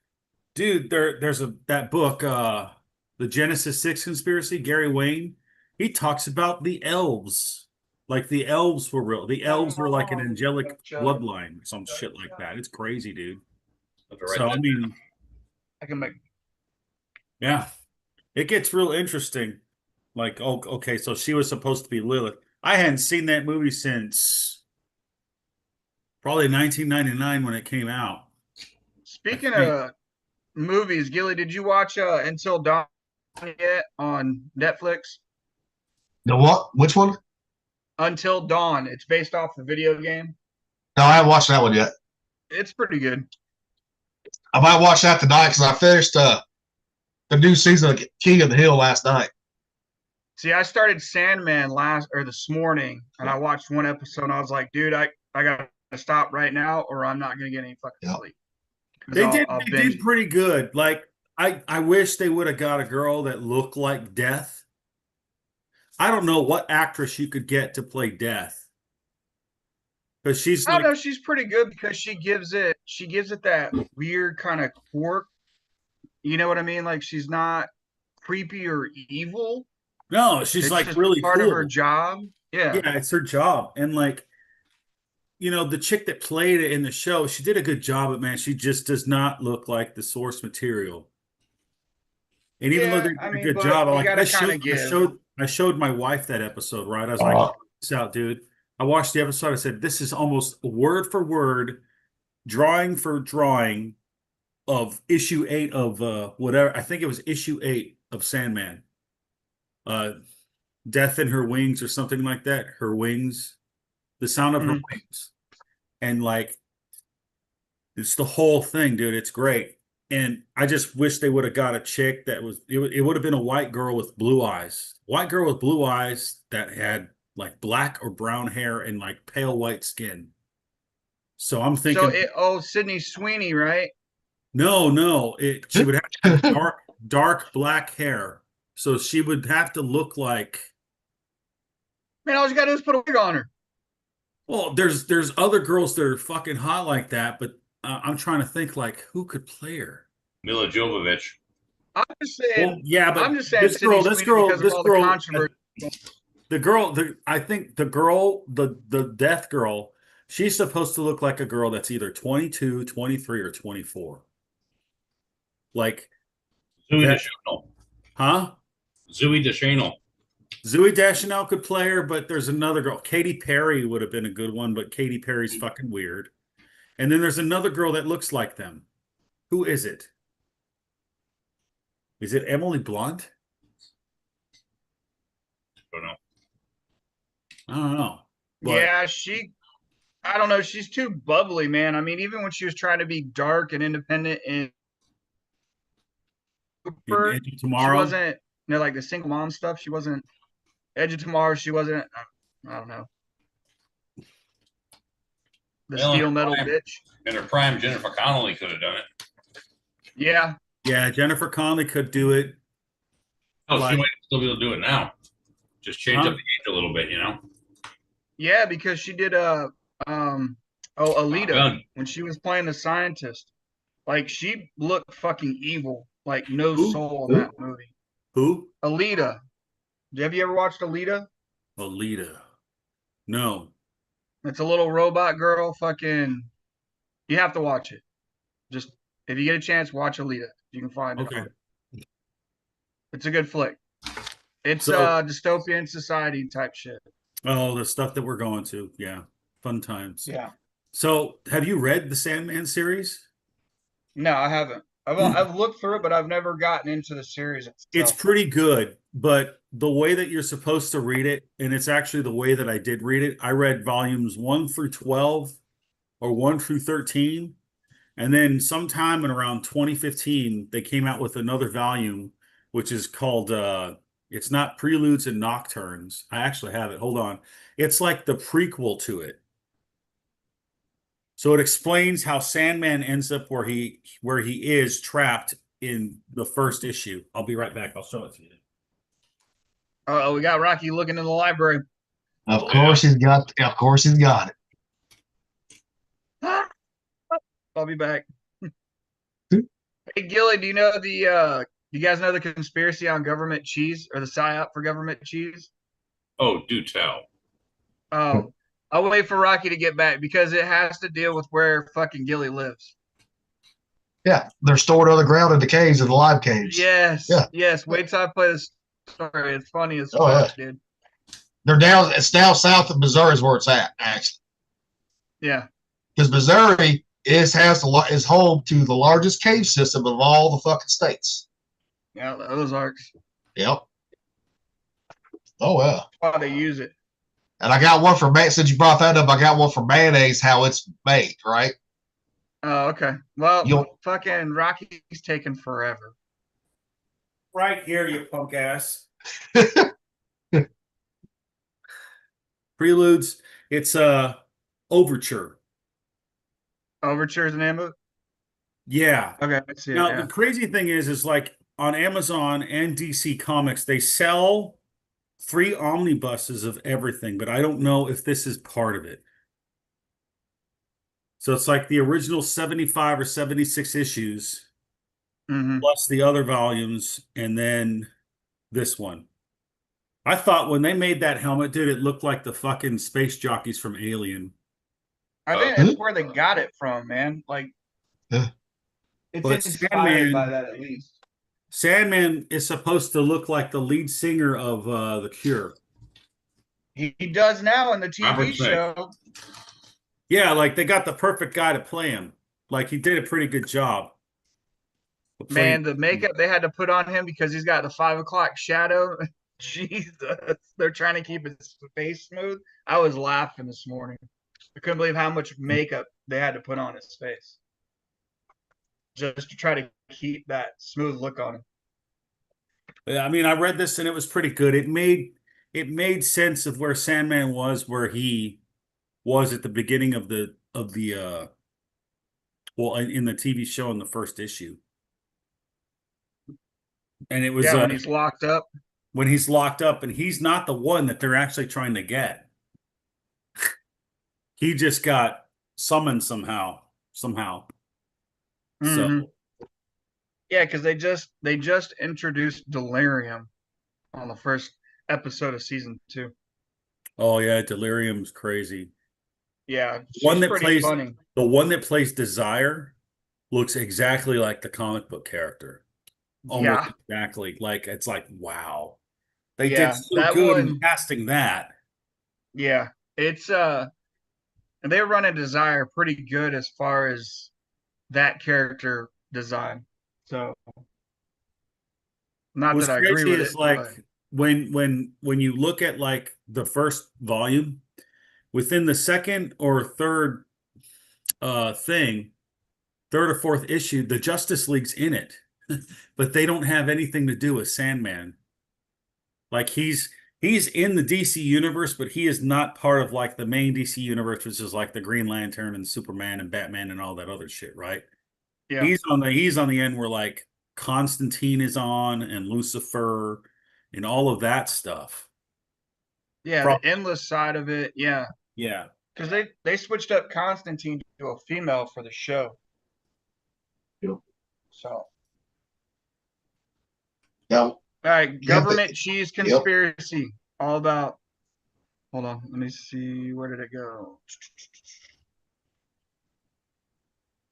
dude, there's that book, The Genesis 6 Conspiracy, Gary Wayne. He talks about the elves. Like the elves were real. The elves were like an angelic bloodline, some shit like that. It's crazy, dude. Have to write So I that. mean, I can make. yeah, it gets real interesting. Like, oh, okay, so she was supposed to be Lilith. I hadn't seen that movie since probably 1999 when it came out. Speaking of movies, Gilly, did you watch Until Dawn yet on Netflix? The what? Which one? Until Dawn. It's based off the video game. No, I haven't watched that one yet. It's pretty good. I might watch that tonight because I finished the new season of King of the Hill last night. See, I started Sandman this morning, and I watched one episode. And I was like, dude, I gotta stop right now, or I'm not gonna get any fucking Yeah. sleep. 'Cause They I'll did binge. pretty good. Like I wish they would have got a girl that looked like Death. I don't know what actress you could get to play Death. Because she's I don't like, know. She's pretty good because she gives it that weird kind of quirk. You know what I mean? Like she's not creepy or evil. no, she's It's like just really part cool. of her job. Yeah. Yeah, it's her job. And like, the chick that played it in the show, she did a good job, but man, she just does not look like the source material. And even though Yeah, they I did a mean, good but job, you like gotta I kinda give. showed my wife that episode, right? I was like, check this out, dude. I watched the episode. I said, this is almost word for word, drawing for drawing of issue 8 of whatever. I think it was issue 8 of Sandman. Death in Her Wings or something like that. Her Wings. The Sound of Her Mhm. Wings. And like, it's the whole thing, dude. It's great. And I just wish they would have got a chick that was, it would have been a white girl with blue eyes. White girl with blue eyes that had like black or brown hair and like pale white skin. So I'm thinking, Sydney Sweeney, right? no, she would have to have dark black hair. So she would have to look like, Man, all you gotta do is put a wig on her. well, there's other girls that are fucking hot like that, but I'm trying to think like who could play her. Mila Jovovich. I'm just saying. Well, yeah, but I'm just saying this girl, Sydney Sweeney because of all the controversy. I think the girl, the death girl, she's supposed to look like a girl that's either 22, 23, or 24. Like, Zooey that- Deschanel. huh? Zooey Deschanel. Zooey Deschanel could play her, but there's another girl. Katy Perry would have been a good one, but Katy Perry's fucking weird. And then there's another girl that looks like them. Who is it? Is it Emily Blunt? Don't know. I don't know. But Yeah, I don't know. She's too bubbly, man. I mean, even when she was trying to be dark and independent in Cooper, Edge of she Tomorrow. wasn't, like the single mom stuff. She wasn't Edge of Tomorrow. She wasn't, I don't know. The Well, steel metal prime. bitch. In her prime, Jennifer Connelly could have done it. Yeah. Yeah, Jennifer Connelly could do it. Oh, Like- she might still be able to do it now. Just change Huh? up the age a little bit, you know? Yeah, because she did Alita Gun. when she was playing the scientist. Like she looked fucking evil, like no Who? soul in that movie. Who? Alita. Have you ever watched Alita? Alita. No. It's a little robot girl. Fucking, you have to watch it. Just if you get a chance, watch Alita. You can find it. Okay. It's a good flick. It's So- dystopian society type shit. Oh, the stuff that we're going to. Yeah. Fun times. Yeah. So, have you read the Sandman series? No, I haven't. I've looked through it, but I've never gotten into the series itself. It's pretty good, but the way that you're supposed to read it, and it's actually the way that I did read it, I read volumes 1 through 12 or 1 through 13. And then sometime in around 2015, they came out with another volume, which is called, it's not Preludes and Nocturnes. I actually have it. Hold on. It's like the prequel to it. So it explains how Sandman ends up where he is trapped in the first issue. I'll be right back. I'll show it to you. Oh, we got Rocky looking in the library. Of course he's got it. I'll be back. Hey Gilly, do you know you guys know the conspiracy on government cheese or the psyop for government cheese? Oh, do tell. Oh, I'll wait for Rocky to get back because it has to deal with where fucking Gilly lives. Yeah, they're stored underground in the caves, in the live caves. Yes. Yeah. Yes. Wait till I play this story. It's funny as Oh, fuck, dude. They're down. It's down south of Missouri is where it's at, actually, Yeah. because Missouri is home to the largest cave system of all the fucking states. Yeah. Those arcs. Yep. Oh yeah. Why they use it. And I got one for since you brought that up, I got one for mayonnaise, how it's made, right? Oh, okay. Well, You'll- fucking Rocky's taking forever. right here, you punk ass. Preludes. It's Overture. Overture is the name of it. Yeah. Okay, I see it. Now Yeah. the crazy thing is like on Amazon and DC Comics, they sell 3 omnibuses of everything, but I don't know if this is part of it. So it's like the original 75 or 76 issues Hmm. plus the other volumes, and then this one. I thought when they made that helmet, dude, it looked like the fucking space jockeys from Alien. I think that's where they got it from, man. Like, Yeah. it's But inspired by that at least. Sandman is supposed to look like the lead singer of The Cure. He does now in the Robert TV Smith. show. Yeah, like they got the perfect guy to play him. Like he did a pretty good job. of Man, playing- the makeup they had to put on him because he's got the 5 o'clock shadow. Jesus, they're trying to keep his face smooth. I was laughing this morning. I couldn't believe how much makeup they had to put on his face just to try to keep that smooth look on him. Yeah, I mean, I read this and it was pretty good. It made sense of where Sandman was, where he was at the beginning of the well, in the TV show in the first issue. And it was Yeah, when he's locked up. when he's locked up, and he's not the one that they're actually trying to get. He just got summoned somehow. Mhm. So Yeah, because they just introduced Delirium on the first episode of season 2. oh yeah, Delirium's crazy. Yeah, One she's that pretty plays funny. the one that plays Desire looks exactly like the comic book character. Almost Yeah. exactly. Like it's like wow. They Yeah, did so that good in one- casting that. Yeah, it's and they were running Desire pretty good as far as that character design. So, not What's that I agree crazy with is it, like but when you look at like the first volume, within the second or third third or fourth issue, the Justice League's in it. But they don't have anything to do with Sandman. Like he's in the DC universe, but he is not part of like the main DC universe, which is like the Green Lantern and Superman and Batman and all that other shit, right? yeah, He's on the end where like Constantine is on and Lucifer and all of that stuff. yeah, Pro- the endless side of it, yeah, Yeah. because they switched up Constantine to a female for the show. Yep. So, Now, all right, Yeah, government cheese conspiracy, all about. Hold on, let me see. Where did it go?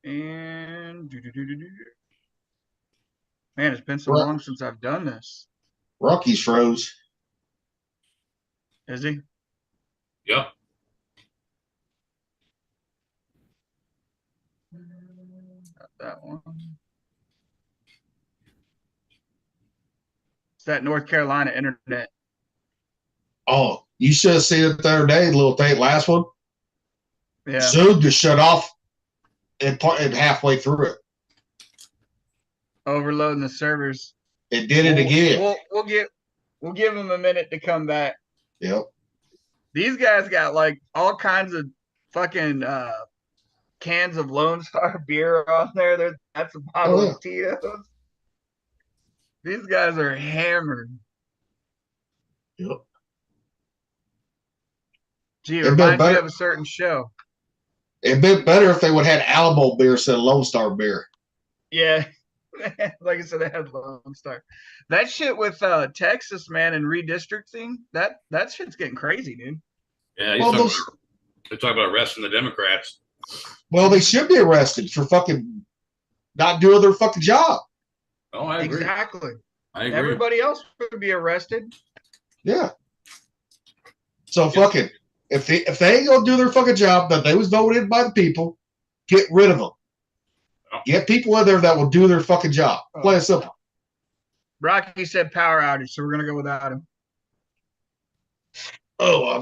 And man, it's been so Well- long since I've done this. Rocky's froze. Is he? Yep. Not that one. It's that North Carolina internet. Oh, you should have seen it the other day, little thing, last one. Yeah. Zoom just shut off and halfway through it. Overloading the servers. It did it again. We'll give them a minute to come back. Yep. These guys got like all kinds of fucking cans of Lone Star beer on there. That's a bottle yeah. of Tito's. These guys are hammered. Yep. Gee, it It'd been reminds me better- of a certain show. It'd been better if they would have had Alamo beer instead of Lone Star beer. Yeah. Like I said, they had Lone Star. That shit with Texas, man, and redistricting, that shit's getting crazy, dude. Yeah, Well, they're talking about arresting the Democrats. Well, they should be arrested for fucking not doing their fucking job. Oh, I agree. Exactly. I agree. Everybody else would be arrested. Yeah. So fucking if they ain't gonna do their fucking job that they was voted in by the people, get rid of them. Get people in there that will do their fucking job. Plain and simple. Rocky said power outage, so we're gonna go without him. Oh,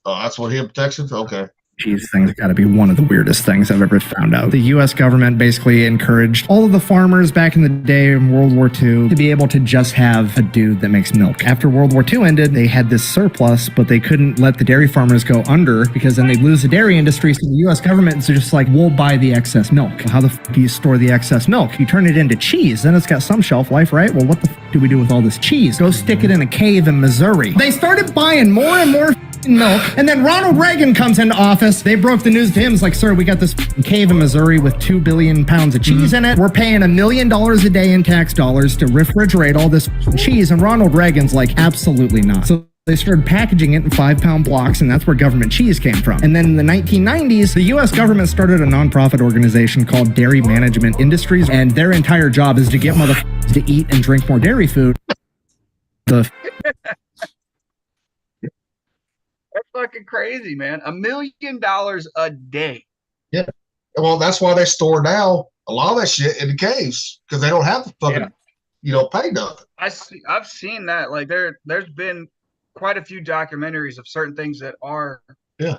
that's what him Texans? Okay. cheese thing's got to be one of the weirdest things I've ever found out. The U.S. government basically encouraged all of the farmers back in the day in World War II to be able to just have a dude that makes milk. After World War II ended, they had this surplus, but they couldn't let the dairy farmers go under because then they'd lose the dairy industry. So the U.S. government is just like, we'll buy the excess milk. How the f do you store the excess milk? You turn it into cheese, then it's got some shelf life, right? Well, what the f do we do with all this cheese? Go stick it in a cave in Missouri. They started buying more and more milk, and then Ronald Reagan comes into office. They broke the news to him. It's like, sir, we got this cave in Missouri with 2 billion pounds of cheese in it. We're paying $1 million a day in tax dollars to refrigerate all this cheese. And Ronald Reagan's like, absolutely not. So they started packaging it in 5-pound blocks, and that's where government cheese came from. And then in the 1990s, the U.S. government started a nonprofit organization called Dairy Management Industries, and their entire job is to get motherfuckers to eat and drink more dairy food. That's fucking crazy, man. $1 million a day. Yeah. Well, that's why they store now a lot of that shit in the caves because they don't have to fucking, pay nothing. I've seen that. Like there's been quite a few documentaries of certain things that are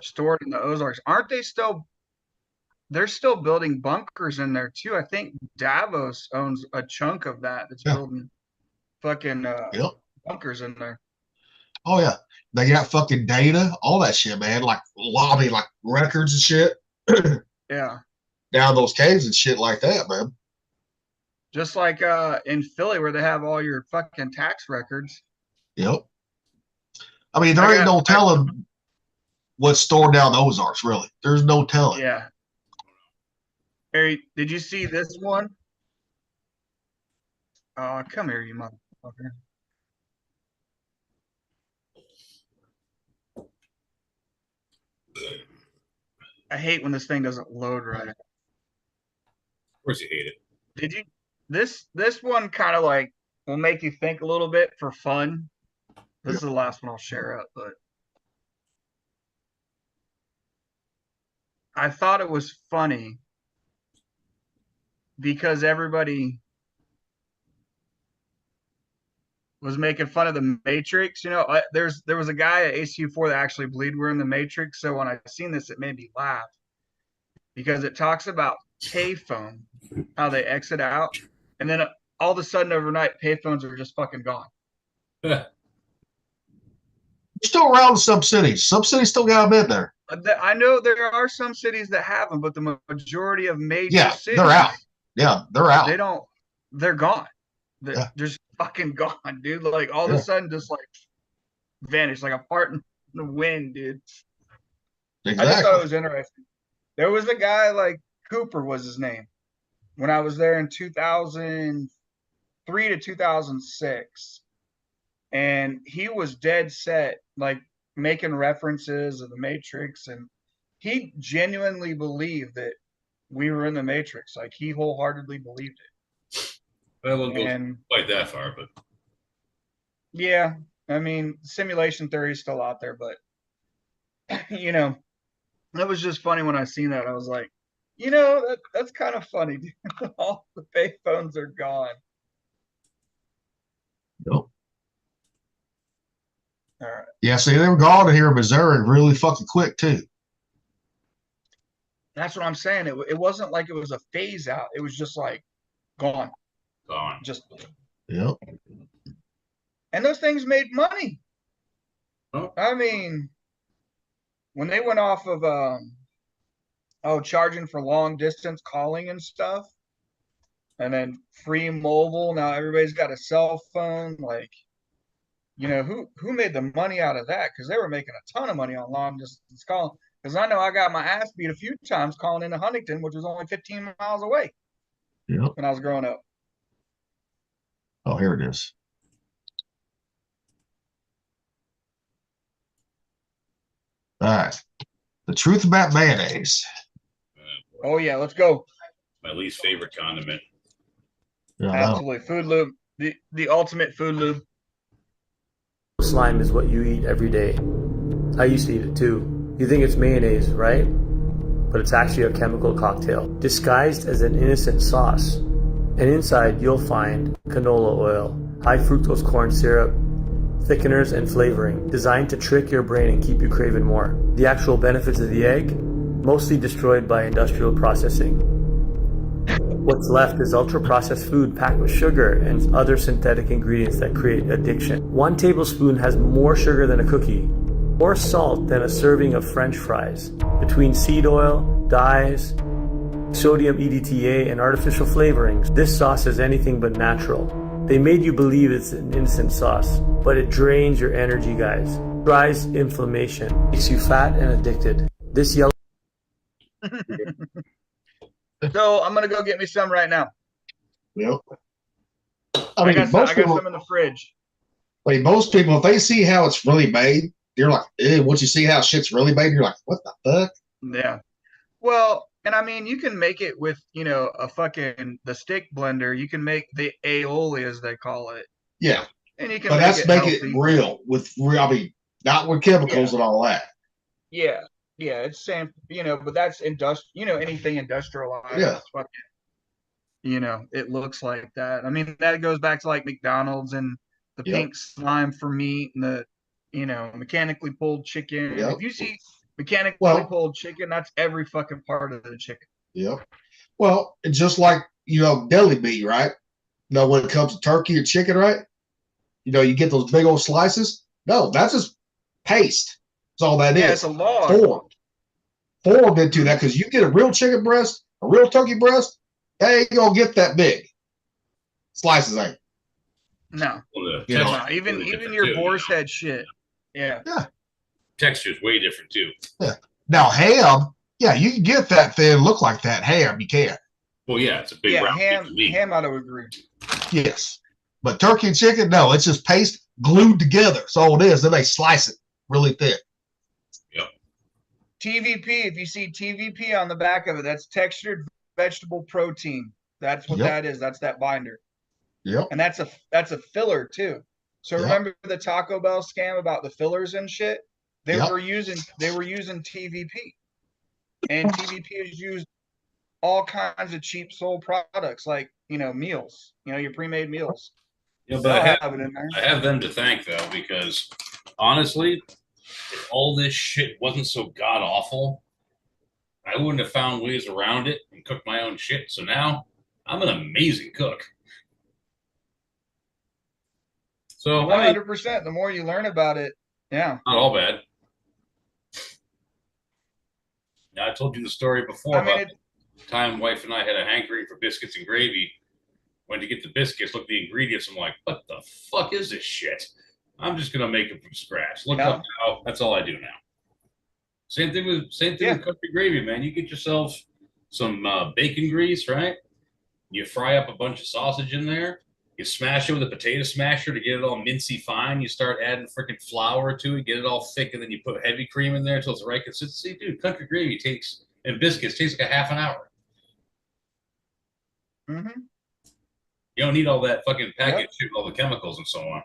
stored in the Ozarks. Aren't they still? They're still building bunkers in there too. I think Davos owns a chunk of that. That's building fucking bunkers in there. Oh yeah. They got fucking data, all that shit, man. Like lobby, like records and shit. Yeah. Down those caves and shit like that, man. Just like in Philly where they have all your fucking tax records. Yep. I mean, there ain't no telling what's stored down the Ozarks, really. There's no telling. Yeah. Harry, did you see this one? Oh, come here, you motherfucker. I hate when this thing doesn't load right. Of course you hate it. Did you? This one kind of like will make you think a little bit for fun. This is the last one I'll share up, but I thought it was funny because everybody was making fun of the Matrix. You know, there was a guy at ACU4 that actually believed we're in the Matrix. So when I seen this, it made me laugh because it talks about payphone, how they exit out, and then all of a sudden overnight, payphones are just fucking gone. They're still around in some cities. Some cities still got them in there. I know there are some cities that have them, but the majority of major cities, they're out. Yeah, they're out. They're gone. They're just fucking gone, dude. Like all of a sudden, just like vanished, like a fart in the wind, dude. Exactly. I just thought it was interesting. There was a guy like Cooper was his name when I was there in 2003 to 2006, and he was dead set, like making references of the Matrix, and he genuinely believed that we were in the Matrix. Like he wholeheartedly believed it. I won't go quite that far, but yeah, I mean, simulation theory is still out there, but you know, that was just funny when I seen that. I was like, you know, that's kind of funny. Dude. All the payphones are gone. Nope. All right. Yeah, see, they were gone here in Missouri really fucking quick too. That's what I'm saying. It wasn't like it was a phase out. It was just like gone. Just yep. And those things made money. Oh. I mean, when they went off of charging for long distance calling and stuff, and then free mobile, now everybody's got a cell phone. Like, you know, who made the money out of that? Because they were making a ton of money on long distance calling. Because I know I got my ass beat a few times calling into Huntington, which was only 15 miles away. Yep. When I was growing up. Oh, here it is. All right. The truth about mayonnaise. Oh, yeah. Let's go. My least favorite condiment. Yeah, absolutely. Food lube. The ultimate food lube. Slime is what you eat every day. I used to eat it too. You think it's mayonnaise, right? But it's actually a chemical cocktail, disguised as an innocent sauce. And inside you'll find canola oil, high fructose corn syrup, thickeners and flavoring, designed to trick your brain and keep you craving more. The actual benefits of the egg: mostly destroyed by industrial processing. What's left is ultra-processed food packed with sugar and other synthetic ingredients that create addiction. 1 tablespoon has more sugar than a cookie, more salt than a serving of French fries. Between seed oil, dyes, sodium EDTA, and artificial flavorings, this sauce is anything but natural. They made you believe it's an innocent sauce, but it drains your energy, guys. Drives inflammation, makes you fat and addicted. This yellow. So I'm gonna go get me some right now. Yep. I got some in the fridge. Most people, if they see how it's really made, you're like, once you see how shit's really made, you're like, what the fuck? Yeah. Well, and I mean, you can make it with, the stick blender. You can make the aioli, as they call it. Yeah. And you can make it real I mean, not with chemicals and all that. Yeah. Yeah. It's same, but that's anything industrialized. Yeah. It looks like that. I mean, that goes back to like McDonald's and the pink slime for meat and the, mechanically pulled chicken. Yep. If you see mechanically pulled chicken, that's every fucking part of the chicken. Yep. Well, it's just like, deli meat, right? When it comes to turkey and chicken, right? You get those big old slices. No, that's just paste. That's all that is. It's a log. Formed into that, because you get a real chicken breast, a real turkey breast, they ain't gonna get that big. Slices ain't. No. Well, even your boar's head shit. Yeah. Yeah. Texture's way different too. Yeah. Now ham, you can get that thin, look like that ham. You can. Well, yeah, it's a big round piece of meat. Ham, I would agree. Yes, but turkey and chicken, no, it's just paste glued together. That's all it is. Then they slice it really thick. Yep. TVP. If you see TVP on the back of it, that's textured vegetable protein. That's what that is. That's that binder. Yep. And that's a filler too. So remember the Taco Bell scam about the fillers and shit? They were using TVP. And TVP is used all kinds of cheap sold products like, meals, your pre-made meals. Yeah, but I have them to thank though, because honestly, if all this shit wasn't so god awful, I wouldn't have found ways around it and cooked my own shit. So now I'm an amazing cook. So 100%. The more you learn about it, not all bad. Now, I told you the story before about the time wife and I had a hankering for biscuits and gravy. Went to get the biscuits, looked at the ingredients. I'm like, what the fuck is this shit? I'm just gonna make it from scratch. Look up now. That's all I do now. Same thing with country gravy, man. You get yourself some bacon grease, right? You fry up a bunch of sausage in there. You smash it with a potato smasher to get it all mincy fine. You start adding freaking flour to it, get it all thick, and then you put heavy cream in there until it's the right consistency. Dude, country gravy and biscuits takes like a half an hour. Mm-hmm. You don't need all that fucking package shit, all the chemicals and so on.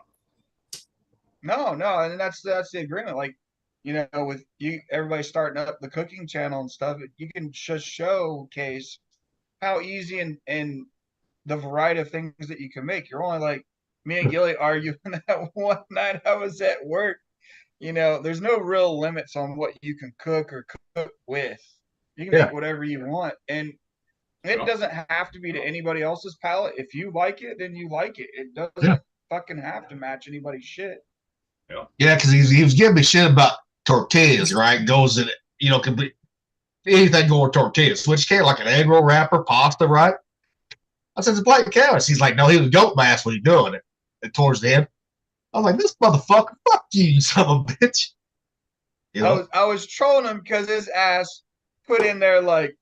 No, and that's the agreement. Like, with everybody starting up the cooking channel and stuff, you can just showcase how easy and the variety of things that you can make. You're only like me and Gilly arguing that one night I was at work. There's no real limits on what you can cook or cook with. You can make whatever you want, and it doesn't have to be to anybody else's palate. If you like it, then you like it. It doesn't fucking have to match anybody's shit. Yeah, because he was giving me shit about tortillas, right? Goes in it, can be anything going with tortillas. Switch can like an egg roll wrapper, pasta, right? I said, it's black canvas. He's like, no, he was goat mask when he doing it. And towards the end, I was like, this motherfucker, fuck you son of a bitch. I was trolling him because his ass put in there like,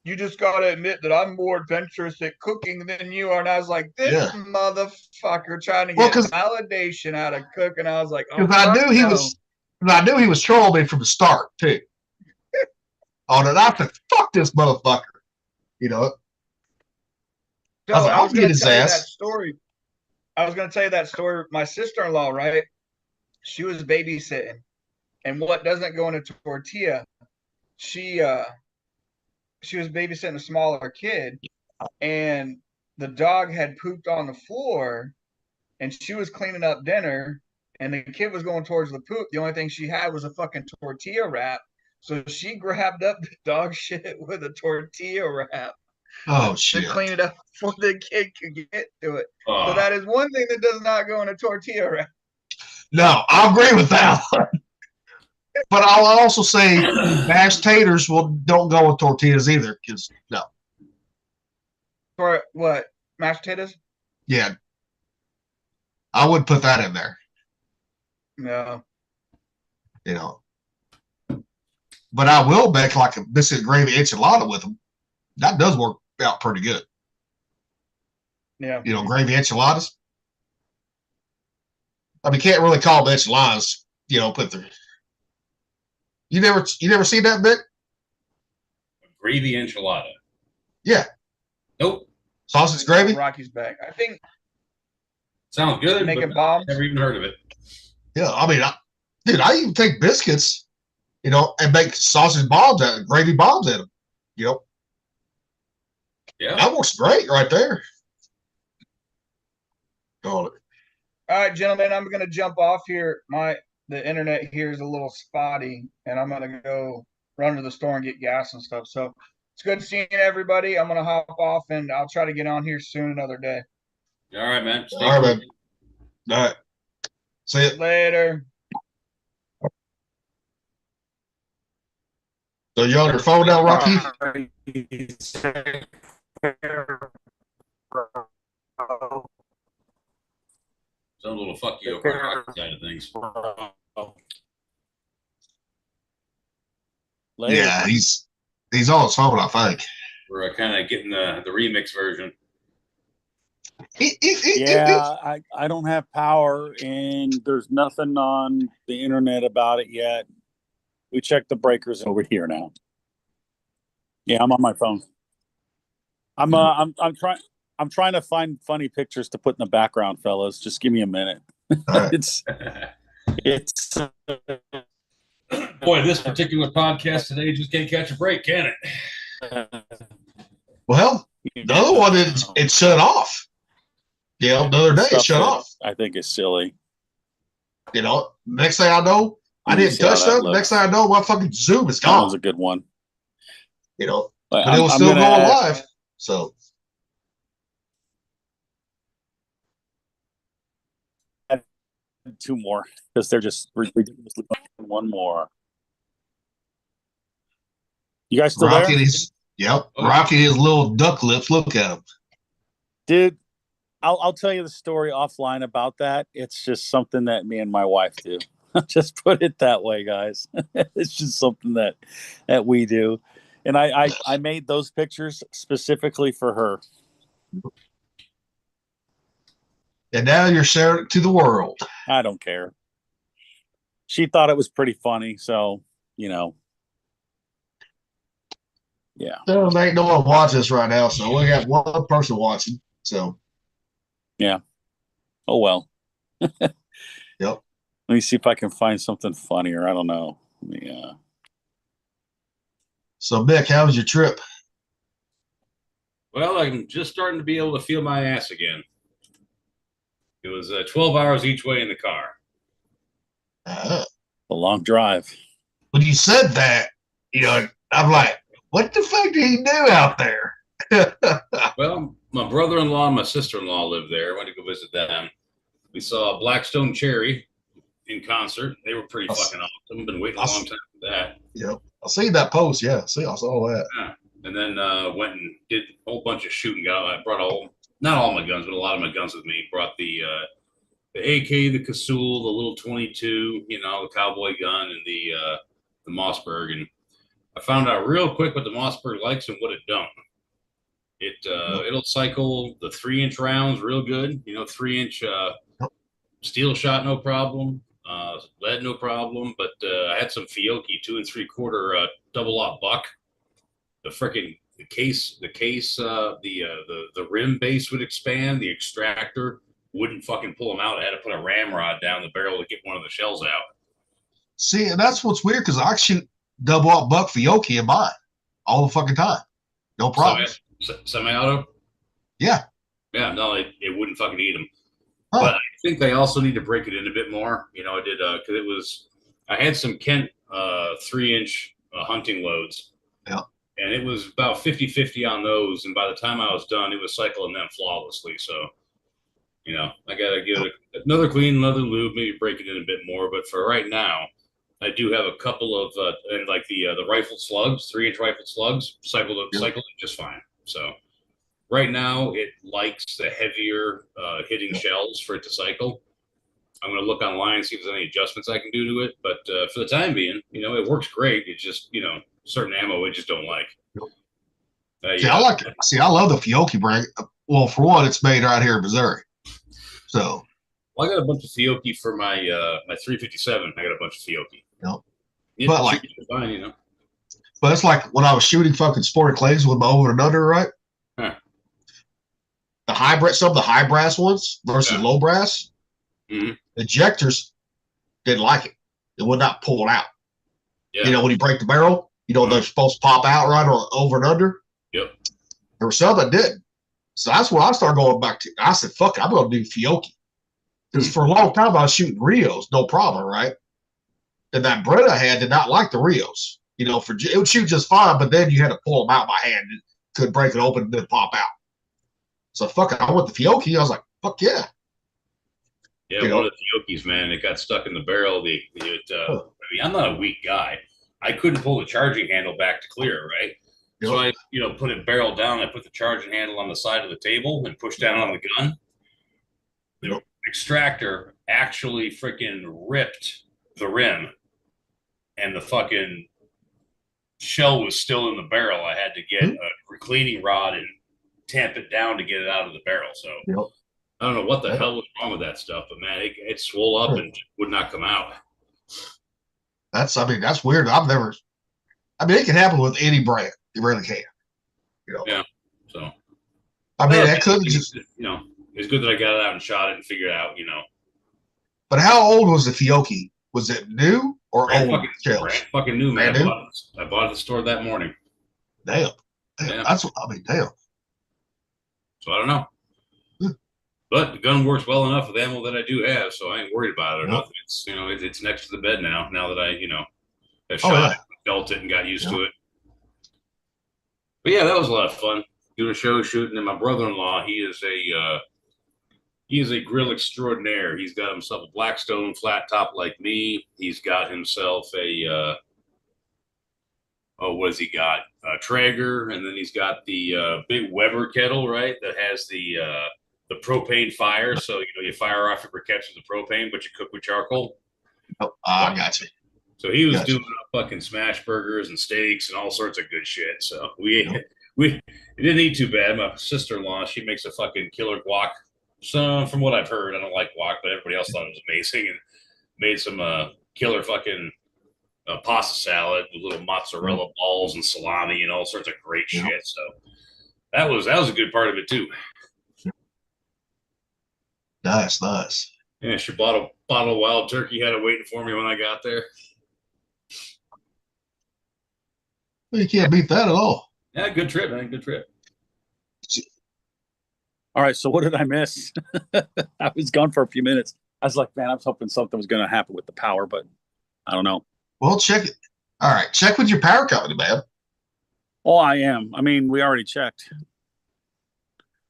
you just gotta admit that I'm more adventurous at cooking than you are. And I was like, this motherfucker trying to get validation out of cooking. I was like, because I knew he was trolling me from the start too. And I said, fuck this motherfucker. So I was going to tell you that story. I was going to tell you that story. My sister-in-law, right? She was babysitting, and what doesn't go in a tortilla? She was babysitting a smaller kid, and the dog had pooped on the floor, and she was cleaning up dinner, and the kid was going towards the poop. The only thing she had was a fucking tortilla wrap. So she grabbed up the dog shit with a tortilla wrap Oh to shit! clean it up before the kid could get to it. So Oh, that is one thing that does not go in a tortilla wrap. No, I agree with that one. But I'll also say mashed taters don't go with tortillas either. Because no, For what? Mashed potatoes? yeah, I would put that in there. No. You know, but I will make like a biscuit gravy enchilada with them. That does work out pretty good. Yeah. You know, gravy enchiladas. I mean, can't really call them enchiladas. You know, put the. You never seen that bit? gravy enchilada. Yeah. Nope. Sausage gravy? Rocky's back. I think Sounds good. making but bombs. Never even heard of it. Yeah, I mean, I even take biscuits, you know, and make sausage bombs out of gravy bombs in them. You know, Yeah. that works great right there. Call it. All right, gentlemen, I'm gonna jump off here. The internet here is a little spotty, and I'm gonna go run to the store and get gas and stuff. So it's good seeing everybody. I'm gonna hop off, and I'll try to get on here soon another day. All right, man. Stay All right, cool. man. All right. See ya. Later. So you on your phone now, Rocky? Some little fuck you over on the side of things. Yeah, he's on his phone, I think. We're kind of getting the remix version. Yeah, I don't have power, and there's nothing on the internet about it yet. We checked the breakers over here now. Yeah, I'm on my phone. I'm trying to find funny pictures to put in the background, fellas. Just give me a minute. Right. it's Boy, this particular podcast today just can't catch a break, can it? Well, the other one it shut off. You know, the other day it stuff shut that off. I think is silly. You know, next thing I know, I Let me didn't see how touch that something. looks. Next thing I know, my fucking Zoom is That one's gone. a good one. You know, But but it was I'm still gonna going add- live. So two more because they're just ridiculously. One more. You guys still Rocky there? Rocky his little duck lips. Look at him. Dude, I'll tell you the story offline about that. It's just something that me and my wife do. Just put it that way, guys. It's just something that we do. And I made those pictures specifically for her. And now you're sharing it to the world. I don't care. She thought it was pretty funny, so you know. Yeah. There ain't no one watching this right now, so we got one person watching. So Yeah. Oh well. Yep. Let me see if I can find something funnier. I don't know. Yeah. So Mick, how was your trip? Well, I'm just starting to be able to feel my ass again. It was 12 hours each way in the car. A long drive. When you said that, you know, I'm like, what the fuck did he do out there? Well, my brother-in-law and my sister-in-law live there. I went to go visit them. We saw Blackstone Cherry in concert. They were pretty fucking awesome. I've been waiting a long time for that. Yep. I seen that post. Yeah. See, I saw that. Yeah. And then went and did a whole bunch of shooting. I brought not all my guns, but a lot of my guns with me. Brought the AK, the Casull, the little 22, you know, the cowboy gun, and the Mossberg. And I found out real quick what the Mossberg likes and what it don't. It'll cycle the 3-inch rounds real good. You know, 3-inch steel shot, no problem. Lead, no problem. But I had some Fiocchi 2 3/4 double aught buck. The case, the rim base would expand. The extractor wouldn't fucking pull them out. I had to put a ramrod down the barrel to get one of the shells out. See, and that's what's weird because I shoot double aught buck Fiocchi in mine all the fucking time. No problem. Semi-auto? Yeah. Yeah, no, it wouldn't fucking eat them. Huh. But I think they also need to break it in a bit more. You know, I did because I had some Kent 3-inch hunting loads. Yeah. And it was about 50-50 on those. And by the time I was done, it was cycling them flawlessly. So, you know, I got to give it another clean, another lube, maybe break it in a bit more. But for right now, I do have a couple of, and like the rifled slugs, 3-inch rifled slugs, cycled it just fine. So right now, it likes the heavier hitting shells for it to cycle. I'm going to look online and see if there's any adjustments I can do to it. But for the time being, you know, it works great. It's just, you know, certain ammo I just don't like. See, I like it. See, I love the Fiocchi brand. Well, for one, it's made right here in Missouri. So, well, I got a bunch of Fiocchi for my my 357. I got a bunch of Fiocchi. Yeah, but like, fine, you know. But it's like when I was shooting fucking sporting clays with my over and under, right? Huh. The hybrid, some of the high brass ones versus low brass, ejectors didn't like it. It would not pull it out. Yeah. You know, when you break the barrel, you know, they're supposed to pop out right on over and under. Yep. There were some that didn't. So that's what I started going back to. I said, fuck it, I'm going to do Fiocchi. Because for a long time I was shooting Rios, no problem, right? And that Brett I had did not like the Rios. You know, it would shoot just fine, but then you had to pull them out by hand. It could break it open and then pop out. So fuck it, I went the Fiocchi. I was like, fuck yeah. Yeah, one of the Fiocchis, man, it got stuck in the barrel. I mean, I'm not a weak guy. I couldn't pull the charging handle back to clear, right? So I, you know, put it barrel down. I put the charging handle on the side of the table and pushed down on the gun. The extractor actually freaking ripped the rim, and the fucking shell was still in the barrel. I had to get a cleaning rod and tamp it down to get it out of the barrel. So I don't know what the hell was wrong with that stuff, but man, it swole up and would not come out. That's weird. It can happen with any brand. It really can. You know? Yeah. So I mean, that could just, you know, it's good that I got it out and shot it and figured it out, you know. But how old was the Fiocchi? Was it new or old shells? Fucking new, man. I bought it at the store that morning. Damn. That's what damn. So I don't know. But the gun works well enough with the ammo that I do have, so I ain't worried about it or nothing. It's, you know, it's next to the bed now that I, you know, have shot it, built it, and got used to it. But yeah, that was a lot of fun. Doing a show shooting, and my brother-in-law, he is a grill extraordinaire. He's got himself a Blackstone flat top like me. He's got himself a what has he got? A Traeger, and then he's got the big Weber kettle, right? That has the propane fire. So you know you fire off your briquettes with the propane, but you cook with charcoal. Oh, I got you. So he was doing fucking smash burgers and steaks and all sorts of good shit. So we didn't eat too bad. My sister-in-law, she makes a fucking killer guac. So from what I've heard, I don't like guac, but everybody else thought it was amazing and made some killer fucking pasta salad with little mozzarella balls and salami and all sorts of great shit. So that was a good part of it too. Nice. Yeah, she bought a bottle of wild turkey, had it waiting for me when I got there. You can't beat that at all. Yeah, good trip, man. Good trip. All right, so what did I miss? I was gone for a few minutes. I was like, man, I was hoping something was going to happen with the power, but I don't know. Well, check it. All right, check with your power company, man. Oh, I am. I mean, we already checked.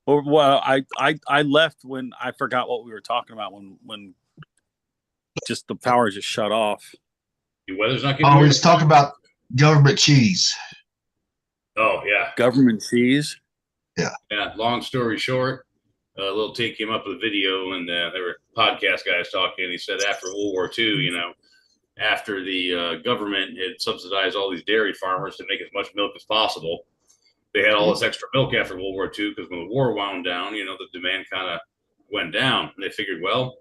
Well, I left when I forgot what we were talking about when just the power just shut off. Your weather's not getting. Oh, we was talking about government cheese. Oh yeah, government cheese. Yeah. Long story short, Little T came up with a video, and there were podcast guys talking. And he said after World War II, you know, after the government had subsidized all these dairy farmers to make as much milk as possible, they had all this extra milk after World War II because when the war wound down, you know, the demand kind of went down. And they figured, well,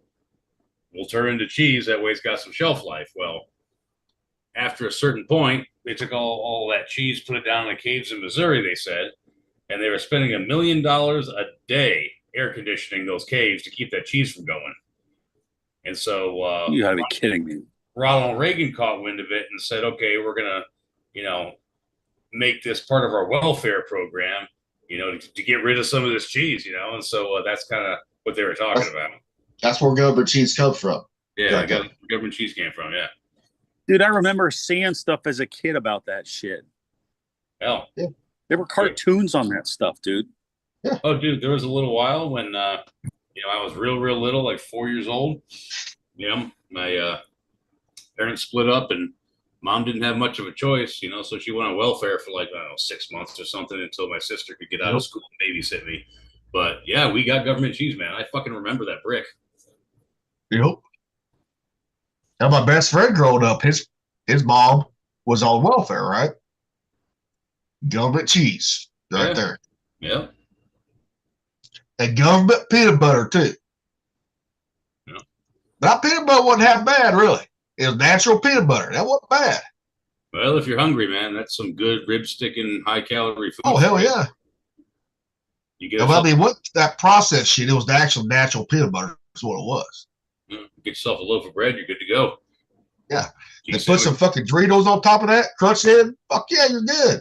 we'll turn into cheese. That way it's got some shelf life. Well, after a certain point, they took all that cheese, put it down in the caves in Missouri, they said, and they were spending $1 million a day air conditioning those caves to keep that cheese from going. And so you gotta be kidding me. Ronald Reagan caught wind of it and said, okay, we're gonna, you know, make this part of our welfare program, you know, to get rid of some of this cheese, you know. And so that's kind of what they were talking about. That's where government cheese comes from. Yeah, government cheese came from. Yeah. Dude, I remember seeing stuff as a kid about that shit. Hell. Yeah. There were cartoons on that stuff, dude. Oh, dude, there was a little while when I was real little, like 4 years old. My parents split up, and mom didn't have much of a choice, so she went on welfare for like, I don't know, 6 months or something until my sister could get out of school and babysit me. But yeah, we got government cheese, man. I fucking remember that brick. Yep. Now my best friend growing up, his mom was on welfare, right? Government cheese, right there. Yeah. And government peanut butter too. Yeah. But that peanut butter wasn't half bad, really. It was natural peanut butter. That wasn't bad. Well, if you're hungry, man, that's some good rib sticking, high calorie food. Oh hell yeah! You get I mean, what that processed shit? It was the actual natural peanut butter. Is what it was. get yourself a loaf of bread. You're good to go. Yeah. They Cheese put some sandwich. fucking Doritos on top of that, crunch it in. Fuck yeah, you're good.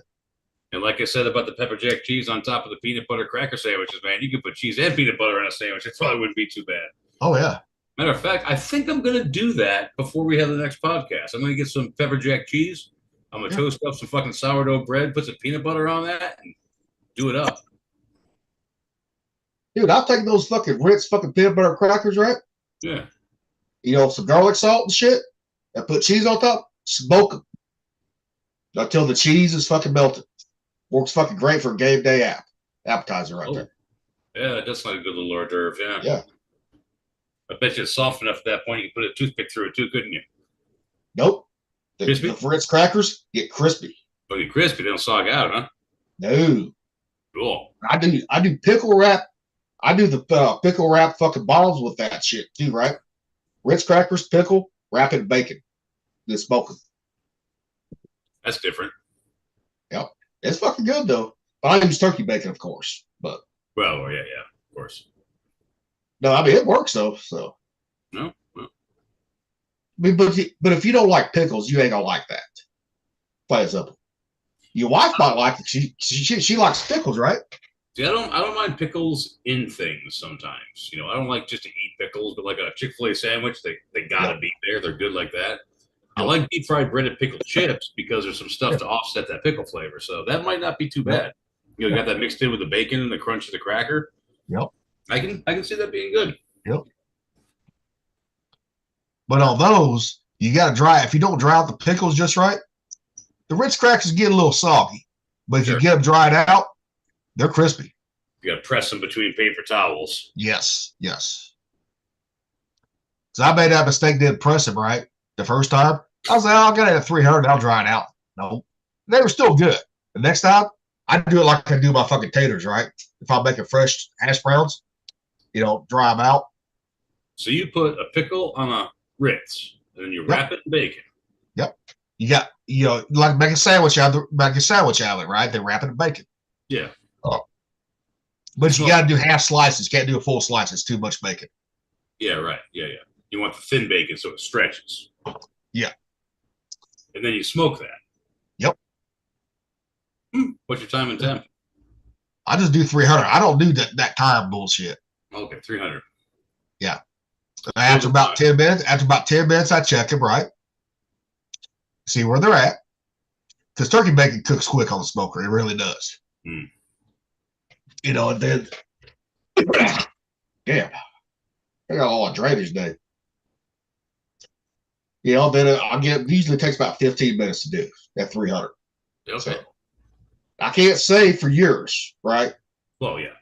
And like I said about the pepper jack cheese on top of the peanut butter cracker sandwiches, man, you could put cheese and peanut butter on a sandwich. It probably wouldn't be too bad. Oh yeah. Matter of fact, I think I'm going to do that before we have the next podcast. I'm going to get some pepper jack cheese. I'm going to toast up some fucking sourdough bread, put some peanut butter on that, and do it up. Dude, I'll take those fucking Ritz fucking peanut butter crackers, right? Yeah. Some garlic salt and shit, and put cheese on top, smoke them until the cheese is fucking melted. Works fucking great for a game day appetizer right there. Yeah, that's like a good little hors d'oeuvre. Yeah. Yeah. I bet you it's soft enough at that point you could put a toothpick through it too, couldn't you? Nope. Crispy? The Ritz crackers get crispy. Oh, you crispy, they don't sog out, huh? No. Cool. I do pickle wrap. I do the pickle wrap fucking bottles with that shit too, right? Ritz crackers, pickle, wrap it in bacon, then smoke them. That's different. Yep. It's fucking good though. But I use turkey bacon, of course. But Well, yeah, of course. no, I mean it works though. So No. Well, I mean, but if you don't like pickles, you ain't gonna like that. Plain and simple. Your wife might like it. She likes pickles, right? see, I don't mind pickles in things sometimes. I don't like just to eat pickles, but like a Chick-fil-A sandwich, they gotta be there. They're good like that. I like deep fried breaded pickled chips because there's some stuff to offset that pickle flavor. So that might not be too bad. You got that mixed in with the bacon and the crunch of the cracker. Yep. I can see that being good. Yep. But on those, you got to dry. If you don't dry out the pickles just right, the Ritz crackers get a little soggy. But if you get them dried out, they're crispy. You got to press them between paper towels. Yes. So I made that mistake, didn't press them right the first time. I was like, I'll get it at 300. I'll dry it out. No, they were still good. The next time, I do it like I do my fucking taters, right? If I'm making fresh hash browns, dry them out. So you put a pickle on a Ritz, and then you wrap it in bacon. Yep. You got, like make a sandwich out of it, right? Then wrap it in bacon. Yeah. But you got to do half slices. Can't do a full slice. It's too much bacon. Yeah, right. Yeah. You want the thin bacon so it stretches. Yeah. And then you smoke that. Yep. What's your time and temp? I just do 300. I don't do that time bullshit. Okay, 300. Yeah. After about 10 minutes, I check them, right? See where they're at. Because turkey bacon cooks quick on the smoker. It really does. And then, damn, I got all the drainage day. Then usually takes about 15 minutes to do at 300. Okay. So, I can't say for yours, right? Well, yeah.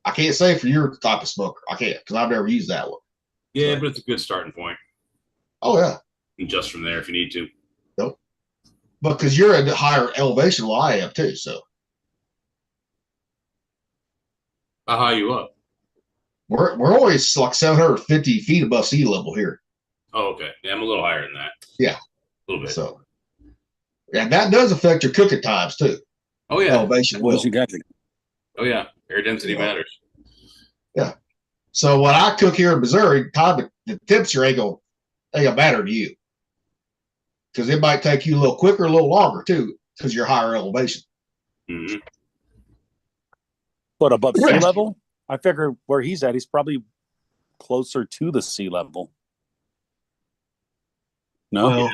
I can't say for your type of smoker. I can't because I've never used that one. Yeah, but it's a good starting point. Oh, yeah. And just from there if you need to. Nope. But because you're at a higher elevation than I am too, so. How high you up? We're always like 750 feet above sea level here. Oh, okay. Yeah, I'm a little higher than that. Yeah. A little bit. So, and that does affect your cooking times too. Oh, yeah. Elevation will. Oh, yeah. Air density matters. Yeah. So when I cook here in Missouri, the temperature ain't gonna matter to you. Because it might take you a little quicker, a little longer too, because you're higher elevation. Mm-hmm. But above sea level? I figure where he's at, he's probably closer to the sea level. No?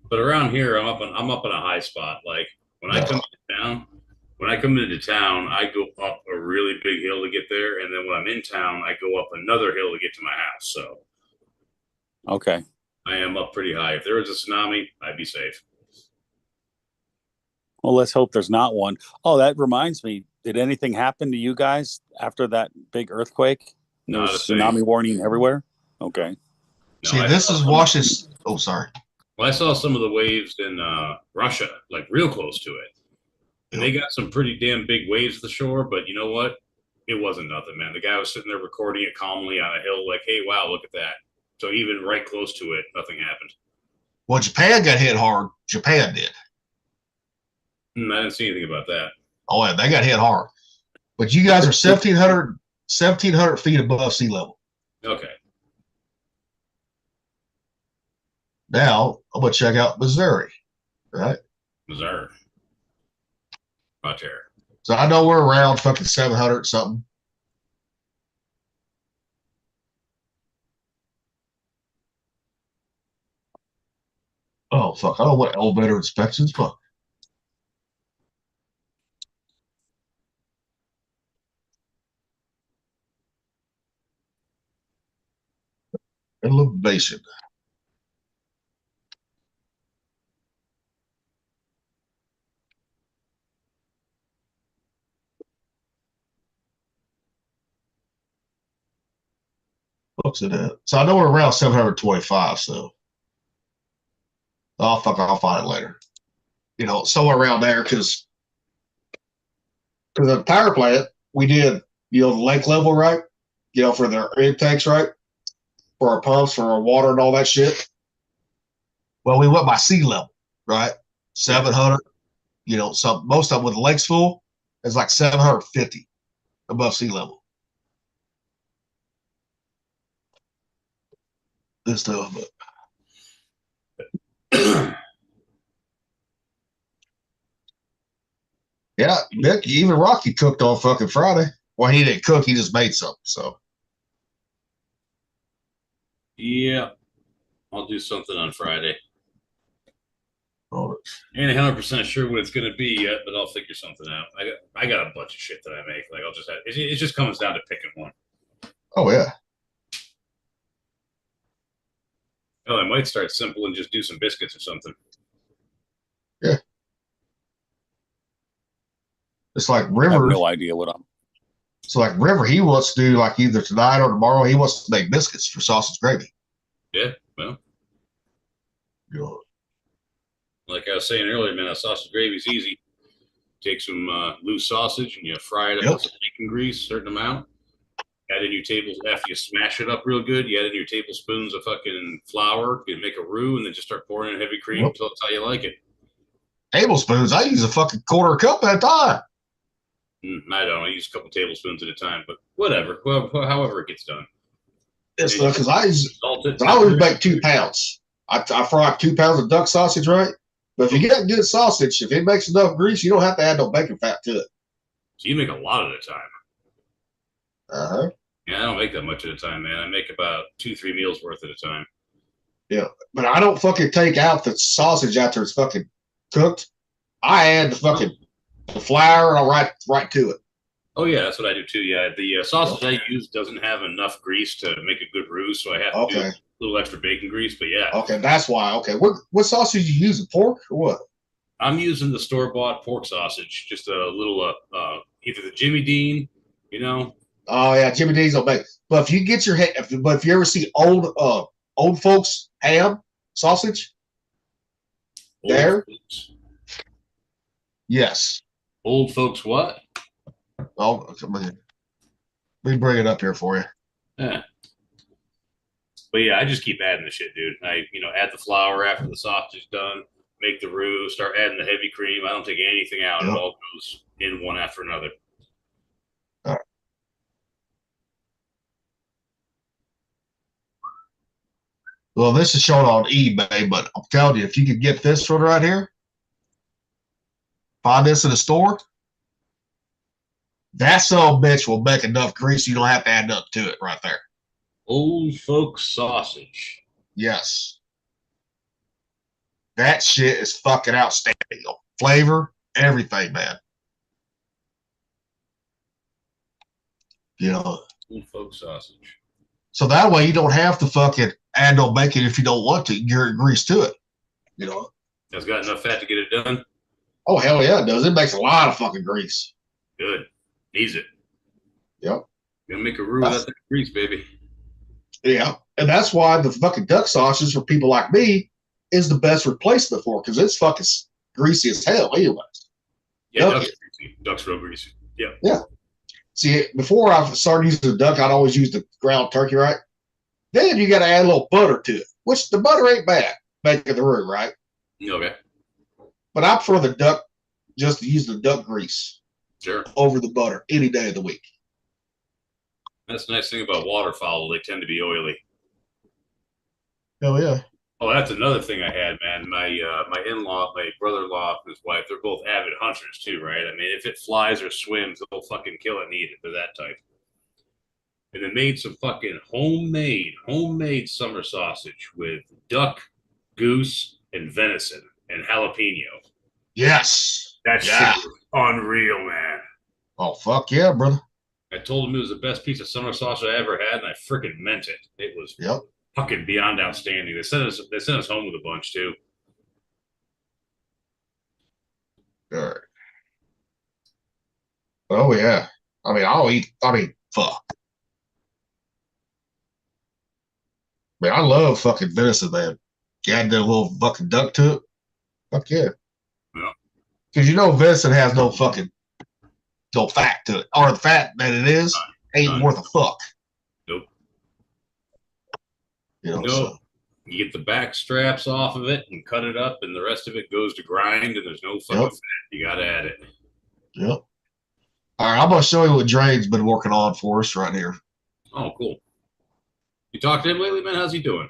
But around here, I'm up in a high spot. Like when I come into town, I go up a really big hill to get there, and then when I'm in town, I go up another hill to get to my house. So Okay. I am up pretty high. If there was a tsunami, I'd be safe. Well, let's hope there's not one. Oh, that reminds me. Did anything happen to you guys after that big earthquake? There Not was a thing. tsunami warning everywhere. Okay. No, See, I this saw is some- Washington. Oh, sorry. Well, I saw some of the waves in Russia, like real close to it. And they got some pretty damn big waves at the shore, but you know what? It wasn't nothing, man. The guy was sitting there recording it calmly on a hill, like, hey, wow, look at that. So even right close to it, nothing happened. Well, Japan got hit hard. Japan did. I didn't see anything about that. Oh, yeah, they got hit hard. But you guys are 1,700 feet above sea level. Okay. Now, I'm going to check out Missouri, right? Missouri. Right there. So I know we're around fucking 700 something. Oh, fuck. I don't want elevator inspections. Fuck. Elevation. Looks at that. So I know we're around 725. So, oh fuck, I'll find it later. You know, somewhere around there, because the power plant we did, you know, the lake level, right? You know, for their intakes, right? For our pumps, for our water, and all that shit. Well, we went by sea level, right? 700. You know, so most of them with the lakes full is like 750 above sea level. This stuff, but yeah, Nick, even Rocky cooked on fucking Friday. Well, he didn't cook; he just made something. So Yeah. I'll do something on Friday. oh, Ain't 100% sure what it's going to be yet, but I'll figure something out. I got a bunch of shit that I make. Like I'll just have, it just comes down to picking one. oh yeah, Oh, I might start simple and just do some biscuits or something. it's like I have River. no idea what I'm. So like River, he wants to do like either tonight or tomorrow. He wants to make biscuits for sausage gravy. Yeah, well, You know, like I was saying earlier, man, a sausage gravy's easy. Take some loose sausage and you fry it up Yep. with some bacon grease, certain amount. Add in your after you smash it up real good, you add in your tablespoons of fucking flour, you make a roux, and then just start pouring in heavy cream Yep. until it's how you like it. tablespoons. I use a fucking quarter cup at a time. I don't. I use a couple tablespoons at a time, but whatever. Well, however it gets done. It's because I Salt it. always make 2 pounds. I fry 2 pounds of duck sausage, right? But if you get good sausage, if it makes enough grease, you don't have to add no bacon fat to it. So you make a lot at a time. Uh-huh. Yeah, I don't make that much at a time, man. I make about 2-3 meals worth at a time. Yeah. But I don't fucking take out the sausage after it's fucking cooked. I add the flour and I'll right to it. Oh yeah, that's what I do too. Yeah, the sausage I use doesn't have enough grease to make a good roux, so I have to do Okay. a little extra bacon grease. But yeah, Okay, that's why. Okay. What sausage you using? Pork or what? I'm using the store-bought pork sausage, just a little either the Jimmy Dean, you know. Oh yeah, Jimmy Dean's will make. But if you get if you ever see old folks ham sausage, Old There? folks. yes. Old folks, what? Oh, come on. Let me bring it up here for you. Yeah. But yeah, I just keep adding the shit, dude. I add the flour after the sausage is done, make the roux, start adding the heavy cream. I don't take anything out. Yep. It all goes in one after another. Well, this is shown on eBay, but I'm telling you, if you could get this one right here, find this in the store, that son of a bitch will make enough grease you don't have to add up to it right there. Old folks sausage. Yes. That shit is fucking outstanding. Flavor, everything, man. You know, Old folk sausage. so that way you don't have to fucking add no bacon if you don't want to. You're grease to it. You know. It's got enough fat to get it done. Oh hell yeah, it does. It makes a lot of fucking grease. Good. Needs it. Yep. Gonna make a roux without that grease, baby. Yeah, and that's why the fucking duck sausage for people like me is the best replacement for, because it's fucking greasy as hell, anyways. Yeah, Duck duck's greasy. Duck's real greasy. Yeah. Yeah. See, before I started using the duck, I'd always use the ground turkey, right? Then you got to add a little butter to it, which the butter ain't bad, making the roux, right? Okay. But I prefer the duck, just to use the duck grease Sure. over the butter any day of the week. That's the nice thing about waterfowl. They tend to be oily. Hell yeah. Oh, that's another thing I had, man. My in-law, my brother-in-law, and his wife, they're both avid hunters too, right? I mean, if it flies or swims, they'll fucking kill it and eat it. They're that type. And they made some fucking homemade summer sausage with duck, goose, and venison and jalapeno. Yes. That Yeah. shit was unreal, man. Oh, fuck yeah, brother. I told him it was the best piece of summer sausage I ever had, and I freaking meant it. It was Yep. fucking beyond outstanding. They sent us home with a bunch too. All right. Oh yeah. I'll eat. Fuck. Man, I love fucking venison, man. You add that little fucking duck to it. Fuck yeah. Yeah. Because you know venison has no fat to it. Or the fat that it is ain't None. worth a fuck. Nope. You know, Nope. so You get the back straps off of it and cut it up, and the rest of it goes to grind, and there's no fucking Yep. fat. You gotta add it. yep. All right, I'm gonna show you what Drane's been working on for us right here. Oh, cool. You talked to him lately, man? How's he doing?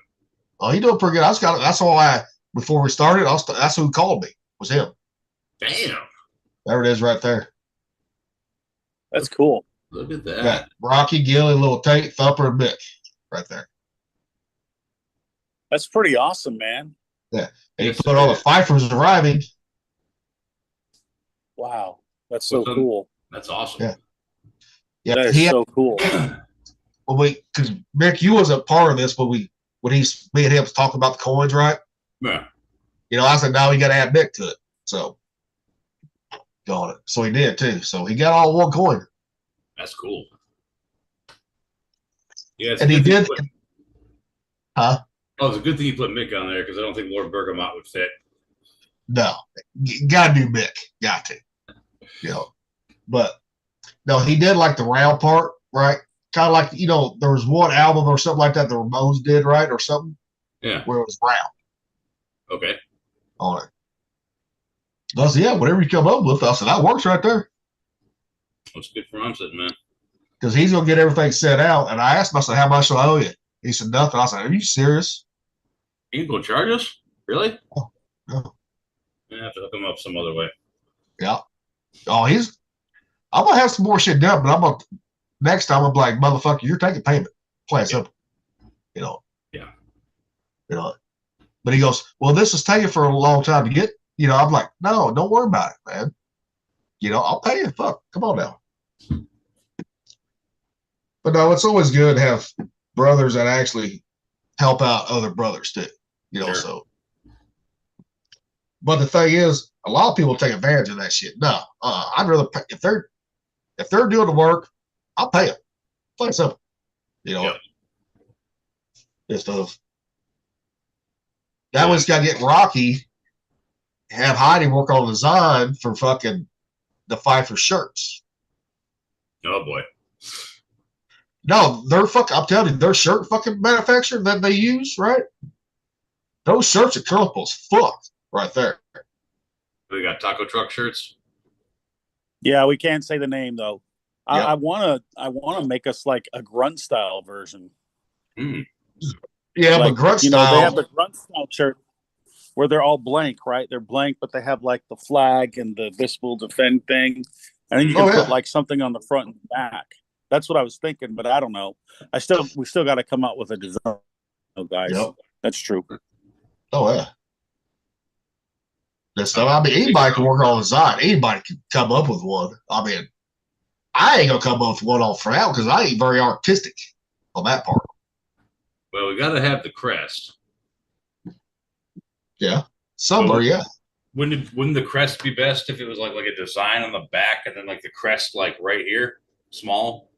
Oh, he doing pretty good. That's all before we started, that's who called me, was him. Damn. There it is right there. That's cool. Look at that. Got Rocky, Gilly, Little Tate, Thumper, and Mick right there. That's pretty awesome, man. Yeah. And Yes, he put all the it is. fifers arriving. Wow. That's so Well, cool. That's awesome. Yeah. Yeah. That is so cool. Because Mick, you wasn't part of this, but me and him was talking about the coins, right? Yeah. You know, I said, no, you got to add Mick to it. So, got it. So he did too. So he got all one coin. That's cool. Yeah, And he did. Oh, it's a good thing you put Mick on there because I don't think Lord Bergamot would fit. No, got to do Mick. Got to. You know, but no, he did like the round part, right? Kind of like, there was one album or something like that the Ramones did, right? Or something Yeah. where it was round Okay. on it. I said, yeah, whatever you come up with. I said, that works right there. That's good for Onset, man. Because he's going to get everything set out. And I asked him, I said, how much do I owe you? He said, nothing. I said, are you serious? He ain't gonna charge us? Really? No. I have to hook him up some other way. Yeah. Oh, I'm going to have some more shit done, but next time I'm like, motherfucker, you're taking payment. Plain simple. Yeah. But he goes, well, this is taking for a long time to get, I'm like, no, don't worry about it, man. I'll pay you. Fuck. Come on now. But no, it's always good to have brothers that actually help out other brothers too, Sure. so. But the thing is, a lot of people take advantage of that shit. No, I'd rather pay, if they're doing the work, I'll pay them. Plain simple. Yep. Instead of that one's got to get Rocky, have Heidi work on the design for fucking the Pfeiffer shirts. Oh boy. No, I'm telling you, their shirt fucking manufacturer that they use, right? Those shirts are colorful as fuck right there. We got taco truck shirts. Yeah, we can't say the name though. Yeah. I wanna make us like a grunt style version. Mm. Yeah, Like, but grunt they style. have the grunt style shirt where they're all blank, right? They're blank, but they have like the flag and the "This will defend" thing, and then you can put like something on the front and back. That's what I was thinking, but I don't know. We still got to come out with a design, guys. Yep. That's true. Oh yeah. This stuff. I mean, anybody can work on the design. Anybody can come up with one. I mean, I ain't gonna come up with one off route because I ain't very artistic on that part. Well, we got to have the crest. Yeah, somewhere, yeah. Wouldn't the crest be best if it was like a design on the back and then like the crest like right here, small?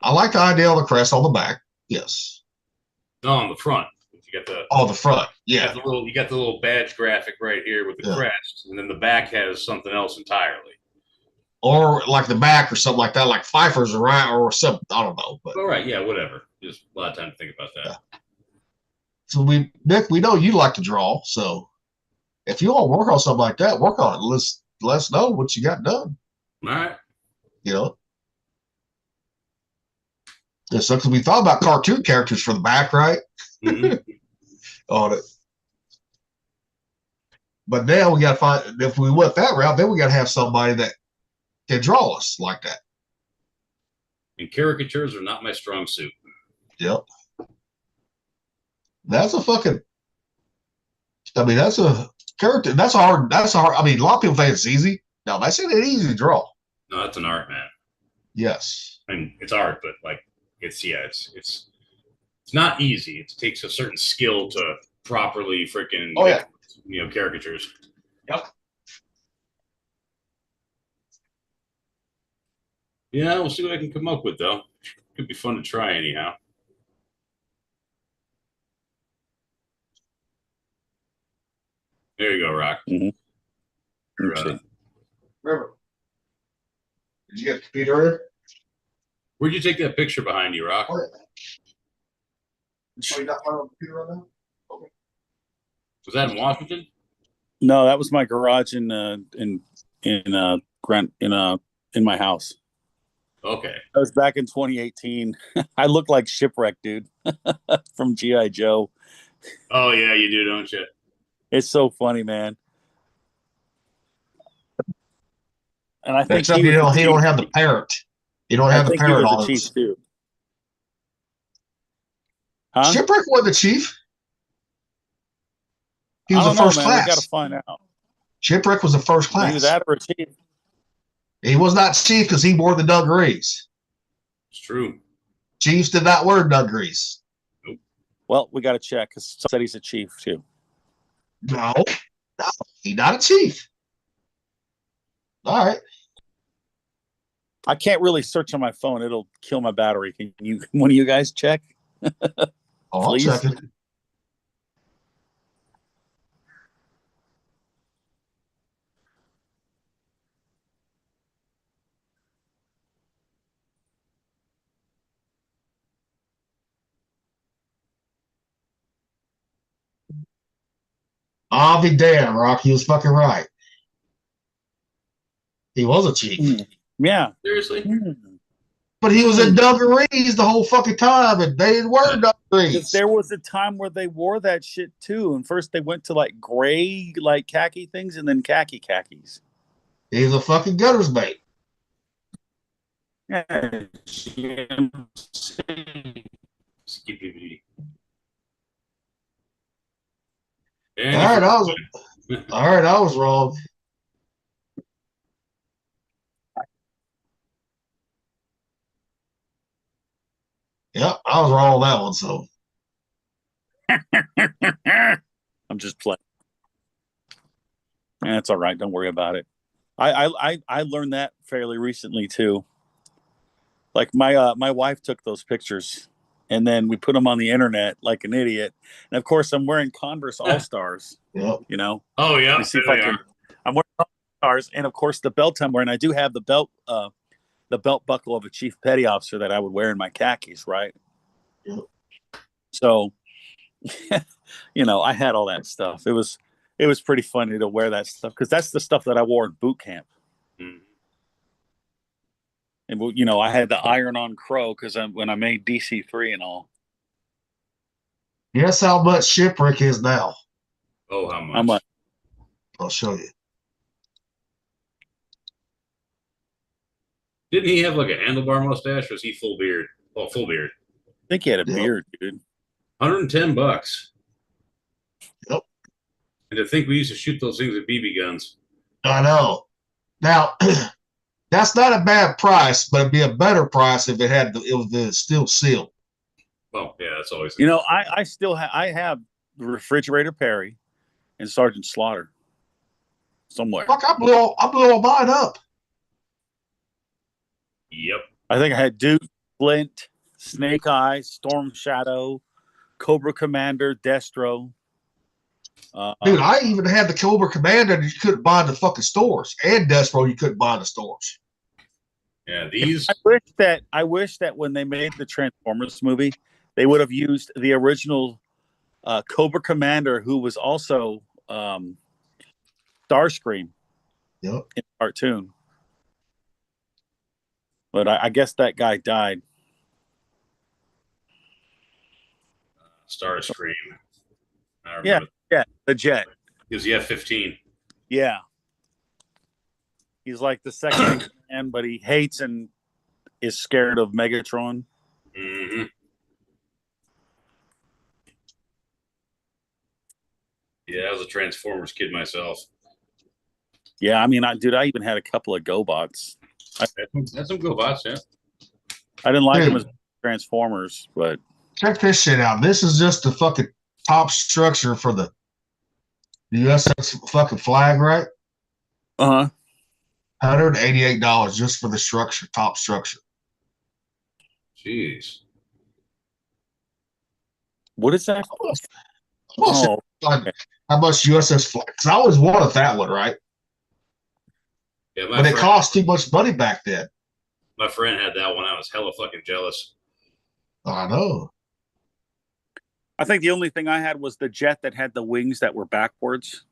I like the idea of the crest on the back. Yes. No, on the front. You got the on the front. Yeah. You got the little badge graphic right here with the crest, and then the back has something else entirely. Or like the back or something like that, like Pfeiffer's around or something. I don't know. But all right, yeah, whatever. Just a lot of time to think about that. Yeah. So Nick, we know you like to draw. So if you want to work on something like that, work on it. Let us know what you got done. All right. You know. Yeah, so because we thought about cartoon characters for the back, right? Mm-hmm. On it. But now we got to find, if we went that route, then we got to have somebody that can draw us like that. And caricatures are not my strong suit. Yep. That's a fucking, I mean, that's a character. That's hard. I mean, a lot of people think it's easy. No, that's not easy to draw. No, that's an art, man. Yes. I mean, it's art, but like, it's not easy. It takes a certain skill to properly freaking caricatures. Yep. Yeah, we'll see what I can come up with though. Could be fun to try anyhow. There you go, Rock. Remember, did you get the computer in? Where'd you take that picture behind you, Rock? Oh, you not on the computer right now? Okay. Was that in Washington? No, that was my garage in my house. Okay. That was back in 2018. I look like Shipwreck, dude, from G.I. Joe. Oh yeah, you do, don't you? It's so funny, man. And I think except he don't have the parrot. You don't have the parrot on the chief too. Huh? Shipwreck was the chief. He was the first class. We got to find out. Shipwreck was the first class. Either that or a chief. He was not chief because he wore the dungarees. It's true. Chiefs did not wear dungarees. Nope. Well, we got to check because said he's a chief too. No, he's not a chief. All right. I can't really search on my phone. It'll kill my battery. Can you? One of you guys check? I'll check it. I'll be damned, Rock. He was fucking right. He was a chief. Yeah. Seriously? But he was in dungarees the whole fucking time, and they didn't wear dungarees. There was a time where they wore that shit too, and first they went to like gray, like khaki things, and then khakis. He's a fucking gunner's mate. Yeah. All right, I was wrong. Yep, I was wrong on that one. So I'm just playing. That's all right. Don't worry about it. I learned that fairly recently too. Like my wife took those pictures, and then we put them on the internet like an idiot. And of course, I'm wearing Converse All Stars. Yep. You know. Oh yeah. See if I can. I'm wearing All Stars, and of course the belt I'm wearing. I do have the belt buckle of a chief petty officer that I would wear in my khakis, right? Yep. So, I had all that stuff. It was pretty funny to wear that stuff because that's the stuff that I wore in boot camp. Mm. And I had the iron-on crow because when I made DC3 and all. Guess how much Shipwreck is now? Oh, how much? How much? I'll show you. Didn't he have like a handlebar mustache, or was he full beard? Oh, full beard. I think he had a beard, dude. $110. And to think we used to shoot those things with BB guns. I know. Now, that's not a bad price, but it'd be a better price if it was still sealed. Well, yeah, that's always. You know, I still have Refrigerator Perry and Sergeant Slaughter somewhere. Fuck, I blew all mine up. Yep. I think I had Duke, Flint, Snake Eye, Storm Shadow, Cobra Commander, Destro. Dude, I even had the Cobra Commander that you couldn't buy in the fucking stores, and Destro you couldn't buy in the stores. Yeah, these. I wish that when they made the Transformers movie, they would have used the original Cobra Commander, who was also Starscream in the cartoon. But I guess that guy died. Starscream. Yeah, the jet. He was the F-15. Yeah. He's like the second in command, but he hates and is scared of Megatron. Mm-hmm. Yeah, I was a Transformers kid myself. Yeah, I mean, I even had a couple of GoBots. That's some GoBots, yeah. I didn't like them as Transformers, but check this shit out. This is just the fucking top structure for the USS fucking flag, right? $188 just for the structure, top structure. Jeez. What is that? How much USS flag? Because I always wanted that one, right? Yeah, but it cost too much money back then. My friend had that one. I was hella fucking jealous. I know. I think the only thing I had was the jet that had the wings that were backwards.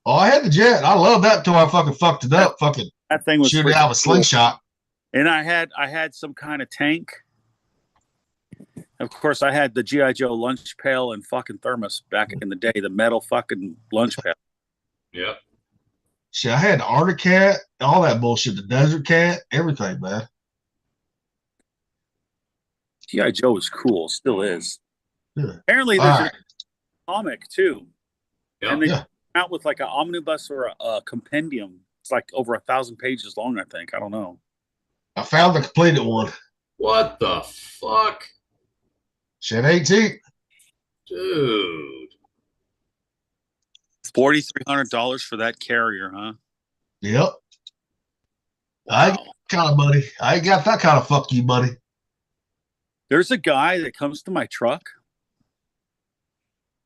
Oh, I had the jet. I loved that until I fucking fucked it up. That thing was shooting out with a slingshot. And I had some kind of tank. Of course, I had the G.I. Joe lunch pail and fucking thermos back in the day, the metal fucking lunch pail. Yeah. Shit, I had the Arctic Cat, all that bullshit, the Desert Cat, everything, man. G.I. Joe was cool, still is. Yeah. Apparently, there's a comic too. Yeah. And they come out with like an omnibus or a compendium. It's like over 1,000 pages long, I think. I don't know. I found the completed one. What the fuck? Shit ain't cheap. Dude. $4,300 for that carrier, huh? Yep. I ain't kind of money. I ain't got that kind of fuck you money. There's a guy that comes to my truck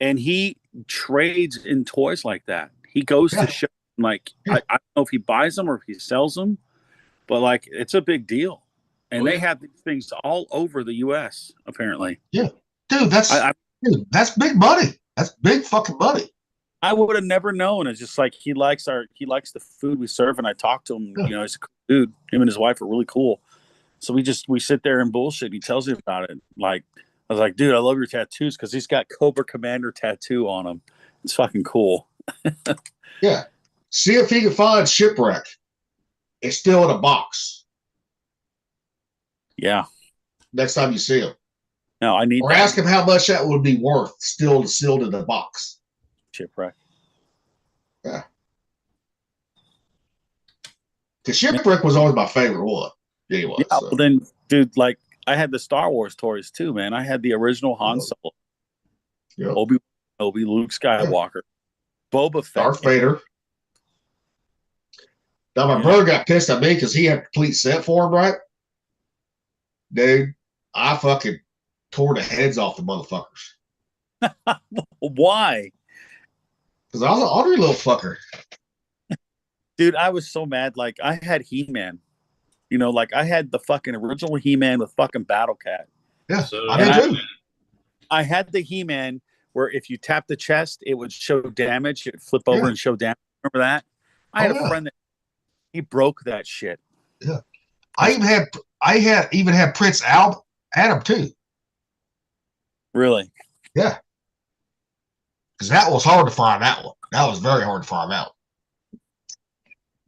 and he trades in toys like that. He goes to show, like, I don't know if he buys them or if he sells them, but like, it's a big deal. And they have these things all over the U.S. apparently. Yeah, dude, that's big money. That's big fucking money. I would have never known. It's just like he likes the food we serve, and I talked to him. You know, he's a cool dude. Him and his wife are really cool. So we sit there and bullshit. He tells me about it. Like, I was like, dude, I love your tattoos because he's got Cobra Commander tattoo on him. It's fucking cool. Yeah. See if he can find Shipwreck. It's still in a box. Yeah. Next time you see him. No, I need. Or ask him how much that would be worth, still sealed in the box. Shipwreck. Yeah. Because Shipwreck was always my favorite one. Anyway, yeah, well then, dude, like I had the Star Wars toys too, man. I had the original Han Solo, Obi Luke Skywalker, Boba Fett, Darth Vader. Now my brother got pissed at me because he had a complete set for him, right? Dude, I fucking tore the heads off the motherfuckers. Why? Because I was an ornery little fucker. Dude, I was so mad. Like, I had He-Man. You know, like, I had the fucking original He-Man with fucking Battle Cat. Yeah, I did too. I had the He-Man where if you tap the chest, it would show damage. It would flip over and show damage. Remember that? I had a friend that he broke that shit. Yeah. I even had Prince Adam too. Really? Yeah. Because that was hard to find that one. That was very hard to find out.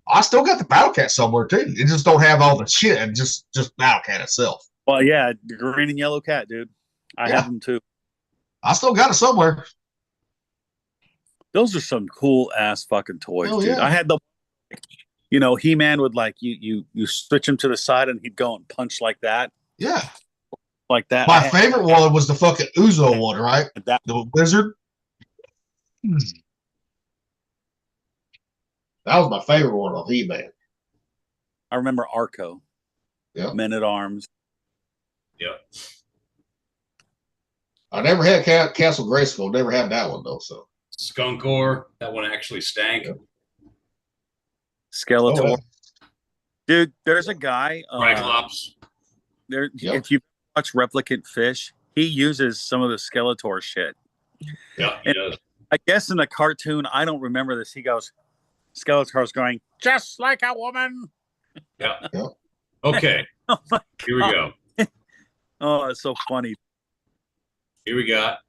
I still got the Battle Cat somewhere too. It just don't have all the shit and just Battle Cat itself. Well, yeah, the green and yellow cat, dude. I have them too. I still got it somewhere. Those are some cool ass fucking toys, Oh, dude. yeah. I had the, He-Man would like you switch him to the side and he'd go and punch like that, Yeah. like that. My favorite one was the fucking Uzo one, right? That The wizard. That was my favorite one of He-Man. I remember Arco. Yeah. Men at Arms. Yeah. I never had Castle Grayskull. Never had that one though. So Skunkor, that one actually stank. Skeletor. Oh, yeah. Dude, there's a guy. Cyclops. There, Yep. if you watch Replicant Fish, he uses some of the Skeletor shit. Yeah, he does. I guess in the cartoon, I don't remember this. He goes, Skeletor's going, just like a woman. Yeah. Yeah. Okay. Oh my Here we go. Oh, it's so funny. Here we got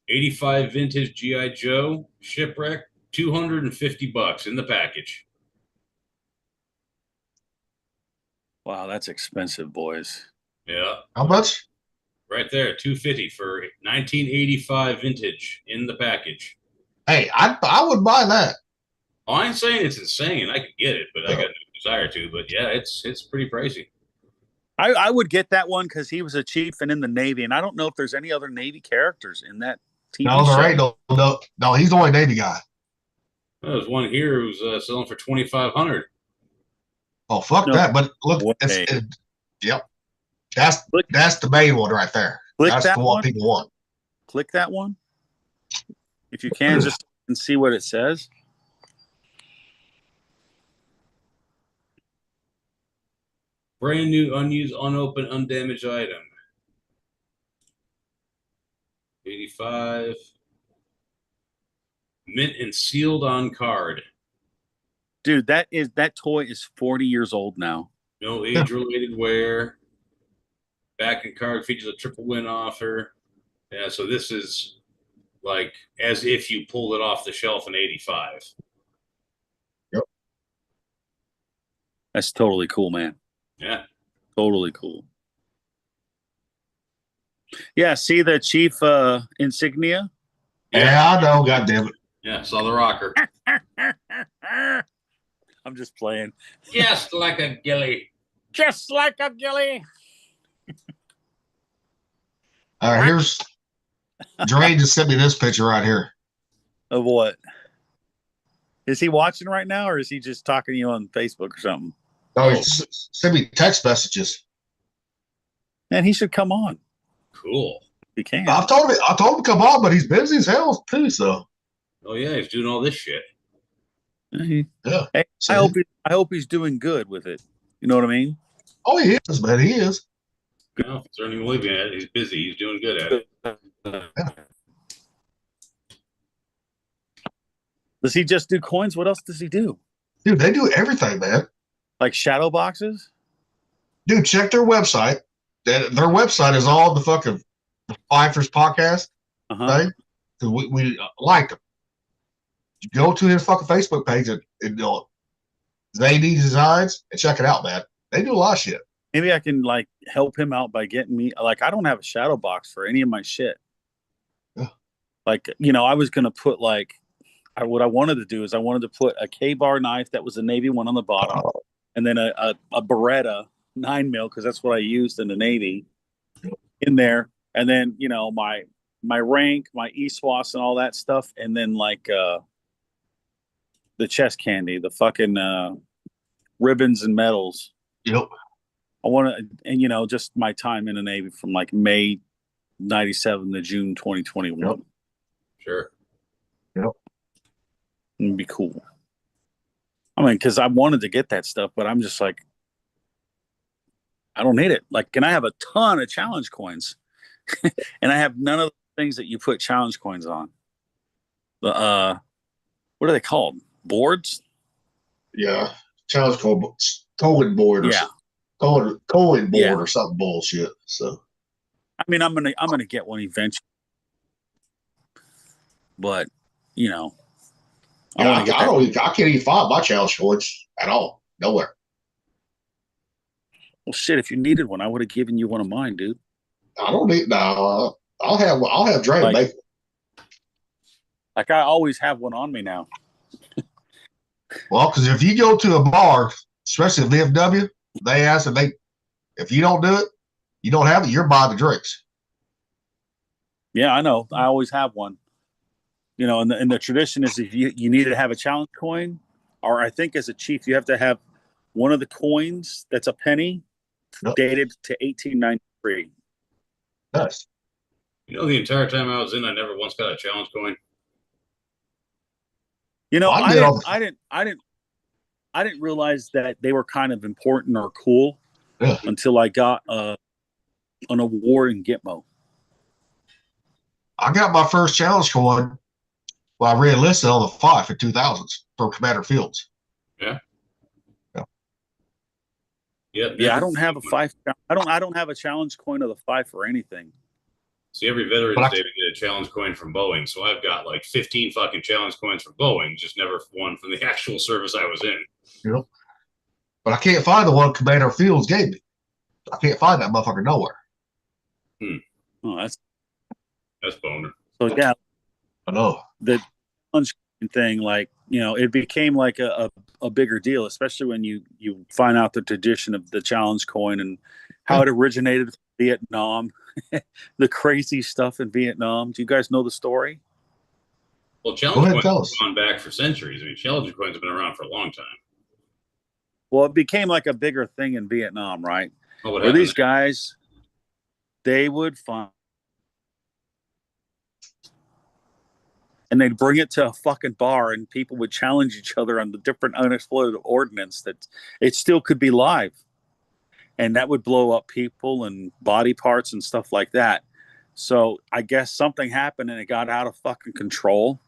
85 vintage GI Joe Shipwreck, $250 in the package. Wow, that's expensive, boys. Yeah, How much? right there, 250 for 1985 vintage in the package. Hey, I would buy that. Oh, I ain't saying it's insane. I could get it, but I got no desire to. But yeah, it's pretty pricey. I would get that one because he was a chief and in the Navy, and I don't know if there's any other Navy characters in that TV No, show. there ain't no. He's the only Navy guy. Well, there's one here who's selling for 2,500. Oh, fuck No that! But look, way. Yep, that's the main one right there. Click That's that the one one. people want. Click that one. If you can, just and see what it says. Brand new, unused, unopened, undamaged item. 85. Mint and sealed on card. Dude, that toy is 40 years old now. No age-related wear. Back and card features a triple win offer. Yeah, so this is like as if you pulled it off the shelf in 85. That's totally cool, man. Yeah. Totally cool. Yeah, see the chief insignia? Yeah, I know. God damn it. Yeah, saw the rocker. I'm just playing. Just like a gilly. Just like a gilly. All right, here's Dre just sent me this picture right here. Of what? Is he watching right now, or is he just talking to you on Facebook or something? Oh, he sent me text messages. Man, he should come on. Cool. He can. I told him to come on, but he's busy as hell too. So Oh yeah, he's doing all this shit. yeah, Hey, so, I hope he's doing good with it. You know what I mean? oh, he is, man. He is. No, he's earning a living at it. He's busy. He's doing good at it. Does he just do coins? What else does he do? Dude, they do everything, man. Like shadow boxes? Dude, check their website. Their website is all the fucking Fifers podcast Uh-huh. thing. Because we like them. You go to his fucking Facebook page and they need designs and check it out, man. They do a lot of shit. Maybe I can like help him out by getting me like I don't have a shadow box for any of my shit. Yeah. Like, I was gonna put like what I wanted to do is I wanted to put a K-bar knife that was a Navy one on the bottom, and then a Beretta 9mm because that's what I used in the Navy in there, and then my rank, my ESWAS and all that stuff, and then like the chest candy, the fucking ribbons and medals. Yep. I want to, and just my time in the Navy from like May 97 to June 2021. Yep. Sure. Yep. It'd be cool. I mean, because I wanted to get that stuff, but I'm just like, I don't need it. Like, and I have a ton of challenge coins, and I have none of the things that you put challenge coins on. The what are they called? Boards? Yeah. Challenge Cohen board or Yeah. Cohen board Yeah. or something bullshit. So I mean, I'm gonna get one eventually, but I yeah, want to get that. I can't even find my challenge coins at all. Nowhere. Well, shit, if you needed one, I would have given you one of mine, dude. I don't need no. I'll have Dre Like- make. Like I always have one on me now. Well, because if you go to a bar, especially at VFW, they ask if you don't do it, you don't have it, you're buying the drinks. Yeah, I know. I always have one. You know, and the tradition is if you need to have a challenge coin, or I think as a chief, you have to have one of the coins that's a penny dated to 1893. Nice. You know, the entire time I was in, I never once got a challenge coin. You know, Well, I didn't realize that they were kind of important or cool until I got an award in Gitmo. I got my first challenge coin. Well, I re-enlisted on the Fife in 2000s from Commander Fields. Yeah. Yeah, I don't have a Fife. I don't have a challenge coin of the Fife or anything. See, every Veterans Day we get a challenge coin from Boeing, so I've got like 15 fucking challenge coins from Boeing, just never one from the actual service I was in. Yep. But I can't find the one Commander Fields gave me. I can't find that motherfucker nowhere. Oh, that's boner. So yeah, I know the challenge thing, like, you know, it became like a bigger deal, especially when you find out the tradition of the challenge coin and how it originated from Vietnam, the crazy stuff in Vietnam. Do you guys know the story? Well, challenge coins have gone back for centuries. I mean, challenge coins have been around for a long time. Well, it became like a bigger thing in Vietnam, right? Oh, where these guys, they would find, and they'd bring it to a fucking bar, and people would challenge each other on the different unexploded ordnance that it still could be live. And that would blow up people and body parts and stuff like that. So I guess something happened and it got out of fucking control.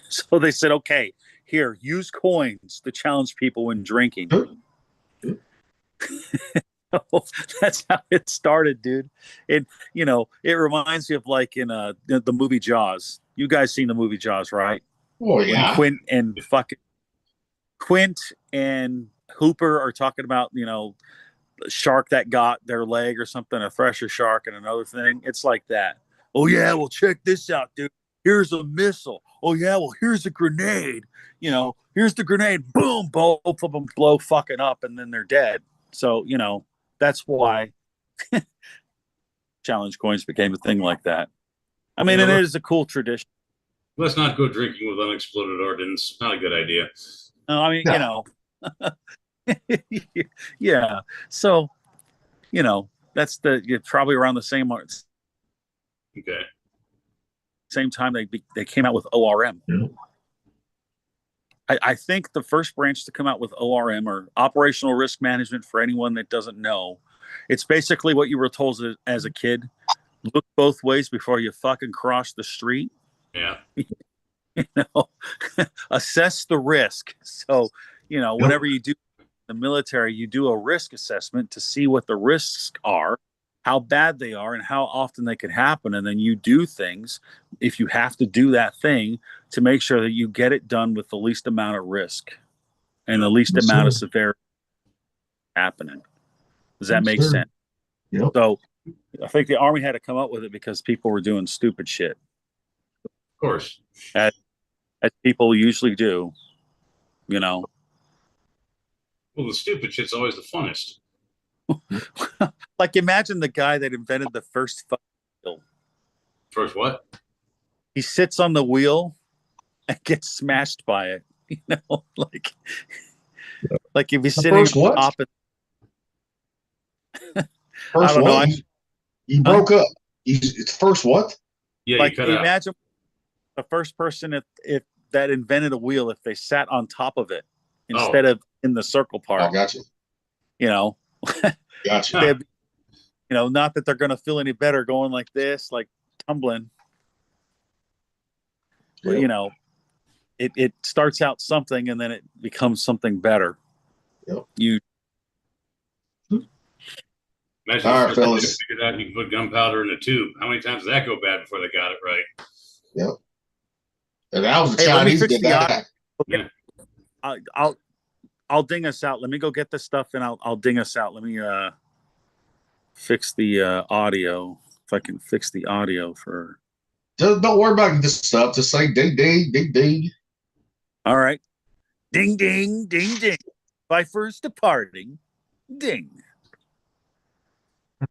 So they said, okay, here, use coins to challenge people when drinking. That's how it started, dude. It, you know, it reminds me of like in the movie Jaws. You guys seen the movie Jaws, right? Oh yeah. When Quint and Hooper are talking about, you know, a shark that got their leg or something, a fresher shark and another thing. It's like that. Oh yeah, well check this out, dude. Here's a missile. Oh yeah, well here's a grenade. You know, here's the grenade. Boom, both of them blow fucking up, and then they're dead. So, you know, that's why challenge coins became a thing like that. I mean, and it is a cool tradition. Let's not go drinking with unexploded ordnance. Not a good idea. No, I mean, you know, yeah. So, you know, that's probably around the same same time they came out with ORM. Yeah. I think the first branch to come out with ORM, or operational risk management, for anyone that doesn't know, it's basically what you were told as a kid: look both ways before you fucking cross the street. Yeah. You know, assess the risk. So, you know, whenever you do the military, you do a risk assessment to see what the risks are, how bad they are, and how often they could happen. And then you do things, if you have to do that thing, to make sure that you get it done with the least amount of risk and the least amount of severity happening. Does that make sense? Yep. So I think the Army had to come up with it because people were doing stupid shit. Of course. As people usually do, you know. Well, the stupid shit's always the funnest. Like, imagine the guy that invented the first wheel. First what? He sits on the wheel and gets smashed by it. You know, like if he's sitting on top of first what? He broke up. It's first what? Yeah, like imagine the first person if that invented a wheel, if they sat on top of it instead of in the circle part. I got you. You know, gotcha. You know, not that they're going to feel any better going like this, like tumbling. But, you know, it starts out something and then it becomes something better. Yep. Imagine all right, fellas. They figured out you can put gunpowder in a tube. How many times did that go bad before they got it right? Yep. And that was the Chinese did that. Yeah. I'll ding us out. Let me go get this stuff and I'll ding us out. Let me fix the audio. If I can fix the audio for Just don't worry about this stuff. Just say ding, ding, ding, ding. All right. Ding, ding, ding, ding. By first departing, ding.